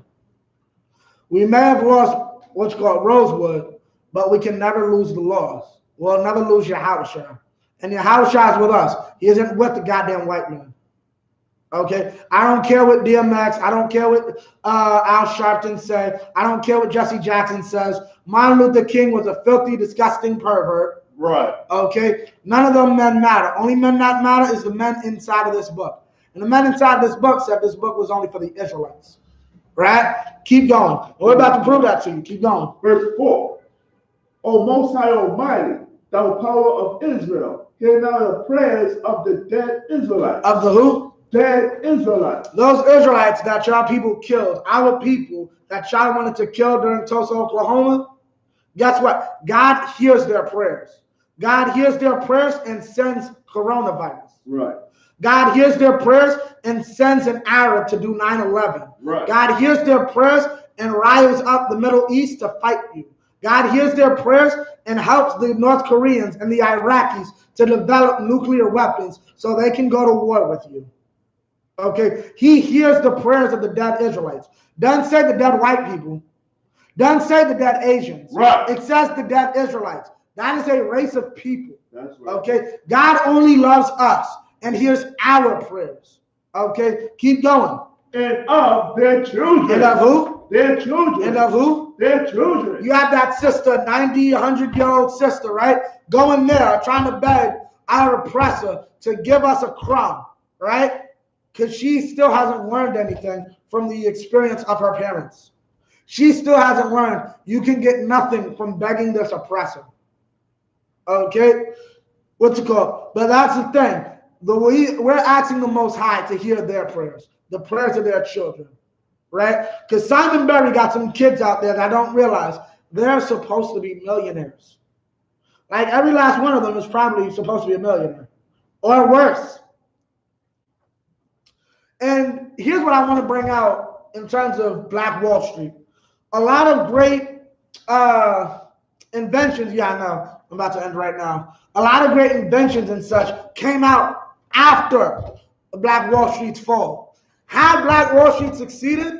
We may have lost what's called Rosewood, but we can never lose the laws. We'll never lose Yahushua. And Yahushua is with us. He isn't with the goddamn white man. Okay? I don't care what DMX, I don't care what Al Sharpton said, I don't care what Jesse Jackson says. Martin Luther King was a filthy, disgusting pervert. Right. Okay? None of them men matter. Only men that matter is the men inside of this book. And the men inside this book said this book was only for the Israelites. Right? Keep going. We're about to prove that to you. Keep going. Verse 4. O Most High Almighty, thou power of Israel, hear now the prayers of the dead Israelites. Of the who? Dead Israelites. Those Israelites that y'all people killed, our people that y'all wanted to kill during Tulsa, Oklahoma, guess what? God hears their prayers. God hears their prayers and sends coronavirus. Right. God hears their prayers and sends an Arab to do 9/11. Right. God hears their prayers and riles up the Middle East to fight you. God hears their prayers and helps the North Koreans and the Iraqis to develop nuclear weapons so they can go to war with you. Okay? He hears the prayers of the dead Israelites. Doesn't say the dead white people. Doesn't say the dead Asians. Right. It says the dead Israelites. That is a race of people. That's right. Okay? God only loves us and hears our prayers. Okay? Keep going. And of their children. And of who? Their children. And of who? Their children. You have that sister, 90, 100-year-old sister, right? Going there, trying to beg our oppressor to give us a crumb, right? Because she still hasn't learned anything from the experience of her parents. She still hasn't learned you can get nothing from begging this oppressor. Okay? What's it called? But that's the thing. We're asking the Most High to hear their prayers, the prayers of their children. Right? Because Simon Berry got some kids out there that don't realize they're supposed to be millionaires. Like every last one of them is probably supposed to be a millionaire or worse. And here's what I want to bring out in terms of Black Wall Street. A lot of great inventions, yeah, I know, I'm about to end right now. A lot of great inventions and such came out after Black Wall Street's fall. Had Black Wall Street succeeded,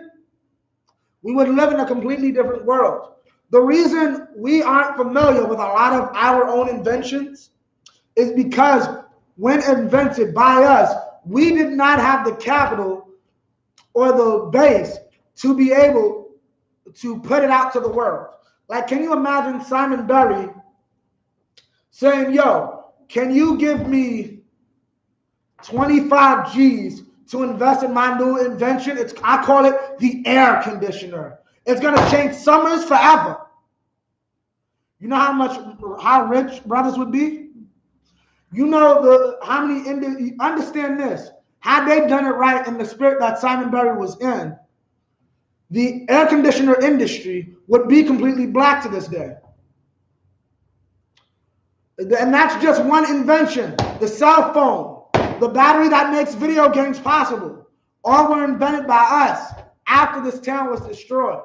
we would live in a completely different world. The reason we aren't familiar with a lot of our own inventions is because when invented by us, we did not have the capital or the base to be able to put it out to the world. Like, can you imagine Simon Berry saying, yo, can you give me 25 G's to invest in my new invention? I call it the air conditioner. It's going to change summers forever. You know how rich brothers would be? You know understand this. Had they done it right in the spirit that Simon Berry was in, the air conditioner industry would be completely black to this day. And that's just one invention. The cell phone, the battery that makes video games possible, all were invented by us after this town was destroyed.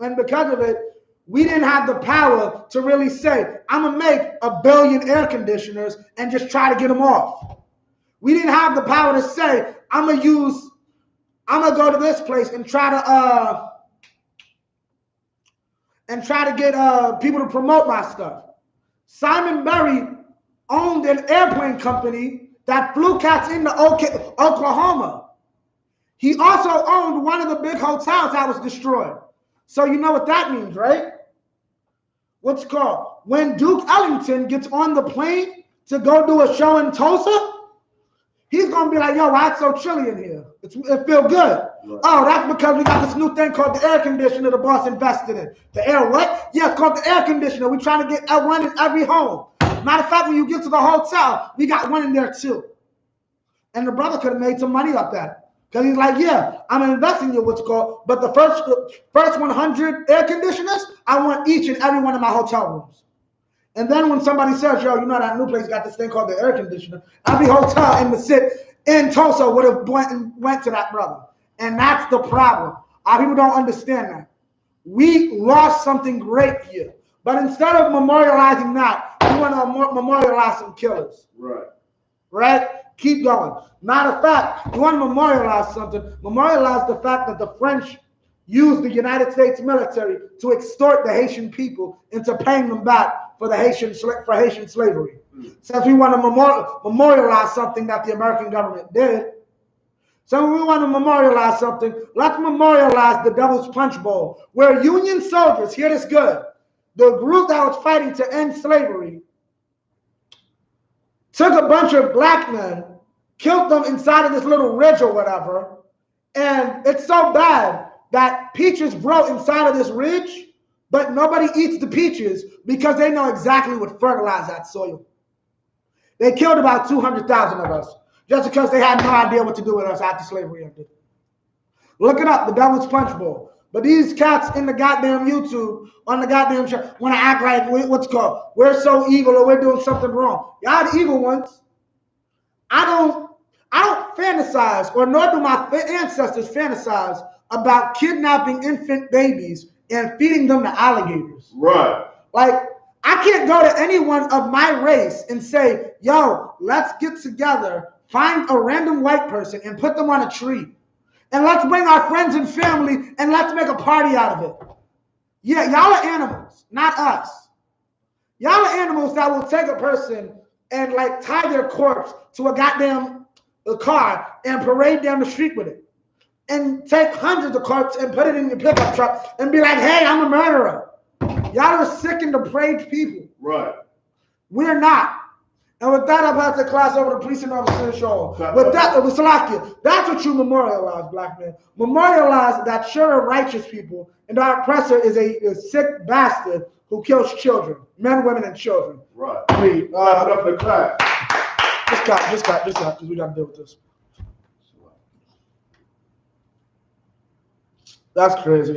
And because of it, we didn't have the power to really say, I'm going to make 1 billion air conditioners and just try to get them off. We didn't have the power to say, I'm going to go to this place and try to get people to promote my stuff. Simon Berry owned an airplane company that flew cats into Oklahoma. He also owned one of the big hotels that was destroyed. So you know what that means, right? What's it called? When Duke Ellington gets on the plane to go do a show in Tulsa, he's going to be like, yo, why it's so chilly in here? It feels good. Right. Oh, that's because we got this new thing called the air conditioner the boss invested in. The air what? Yeah, it's called the air conditioner. We're trying to get one in every home. Matter of fact, when you get to the hotel, we got one in there too. And the brother could have made some money off that. Because he's like, yeah, I'm investing in what's called, but the first 100 air conditioners, I want each and every one of my hotel rooms. And then when somebody says, yo, you know that new place got this thing called the air conditioner, every hotel in the city, in Tulsa would have went to that brother. And that's the problem. Our people don't understand that. We lost something great here. But instead of memorializing that, we want to memorialize some killers. Right. Right? Keep going. Matter of fact, you want to memorialize something. Memorialize the fact that the French used the United States military to extort the Haitian people into paying them back for the Haitian slavery. Since we want to memorialize something that the American government did, so when we want to memorialize something, let's memorialize the Devil's Punch Bowl, where Union soldiers, hear this good, the group that was fighting to end slavery, took a bunch of black men, killed them inside of this little ridge or whatever, and it's so bad that peaches grow inside of this ridge, but nobody eats the peaches because they know exactly what fertilized that soil. They killed about 200,000 of us just because they had no idea what to do with us after slavery ended. Look it up, the Devil's Punch Bowl. But these cats in the goddamn YouTube, on the goddamn show, want to act like, what's called, we're so evil or we're doing something wrong. Y'all the evil ones. I don't fantasize, or nor do my ancestors fantasize about kidnapping infant babies and feeding them to alligators. Right. Like, I can't go to anyone of my race and say, yo, let's get together, find a random white person and put them on a tree. And let's bring our friends and family and let's make a party out of it. Yeah, y'all are animals, not us. Y'all are animals that will take a person and like tie their corpse to a goddamn car and parade down the street with it. And take hundreds of corpses and put it in your pickup truck and be like, hey, I'm a murderer. Y'all are sick and depraved people. Right. We're not. And with that, I'm about to class over the police and officer show. With that, it was Salakia. That's what you memorialize, black man. Memorialize that sure righteous people, and our oppressor is a sick bastard who kills children, men, women, and children. Right. Read. Up the class. Just cut, because we got to deal with this. That's crazy.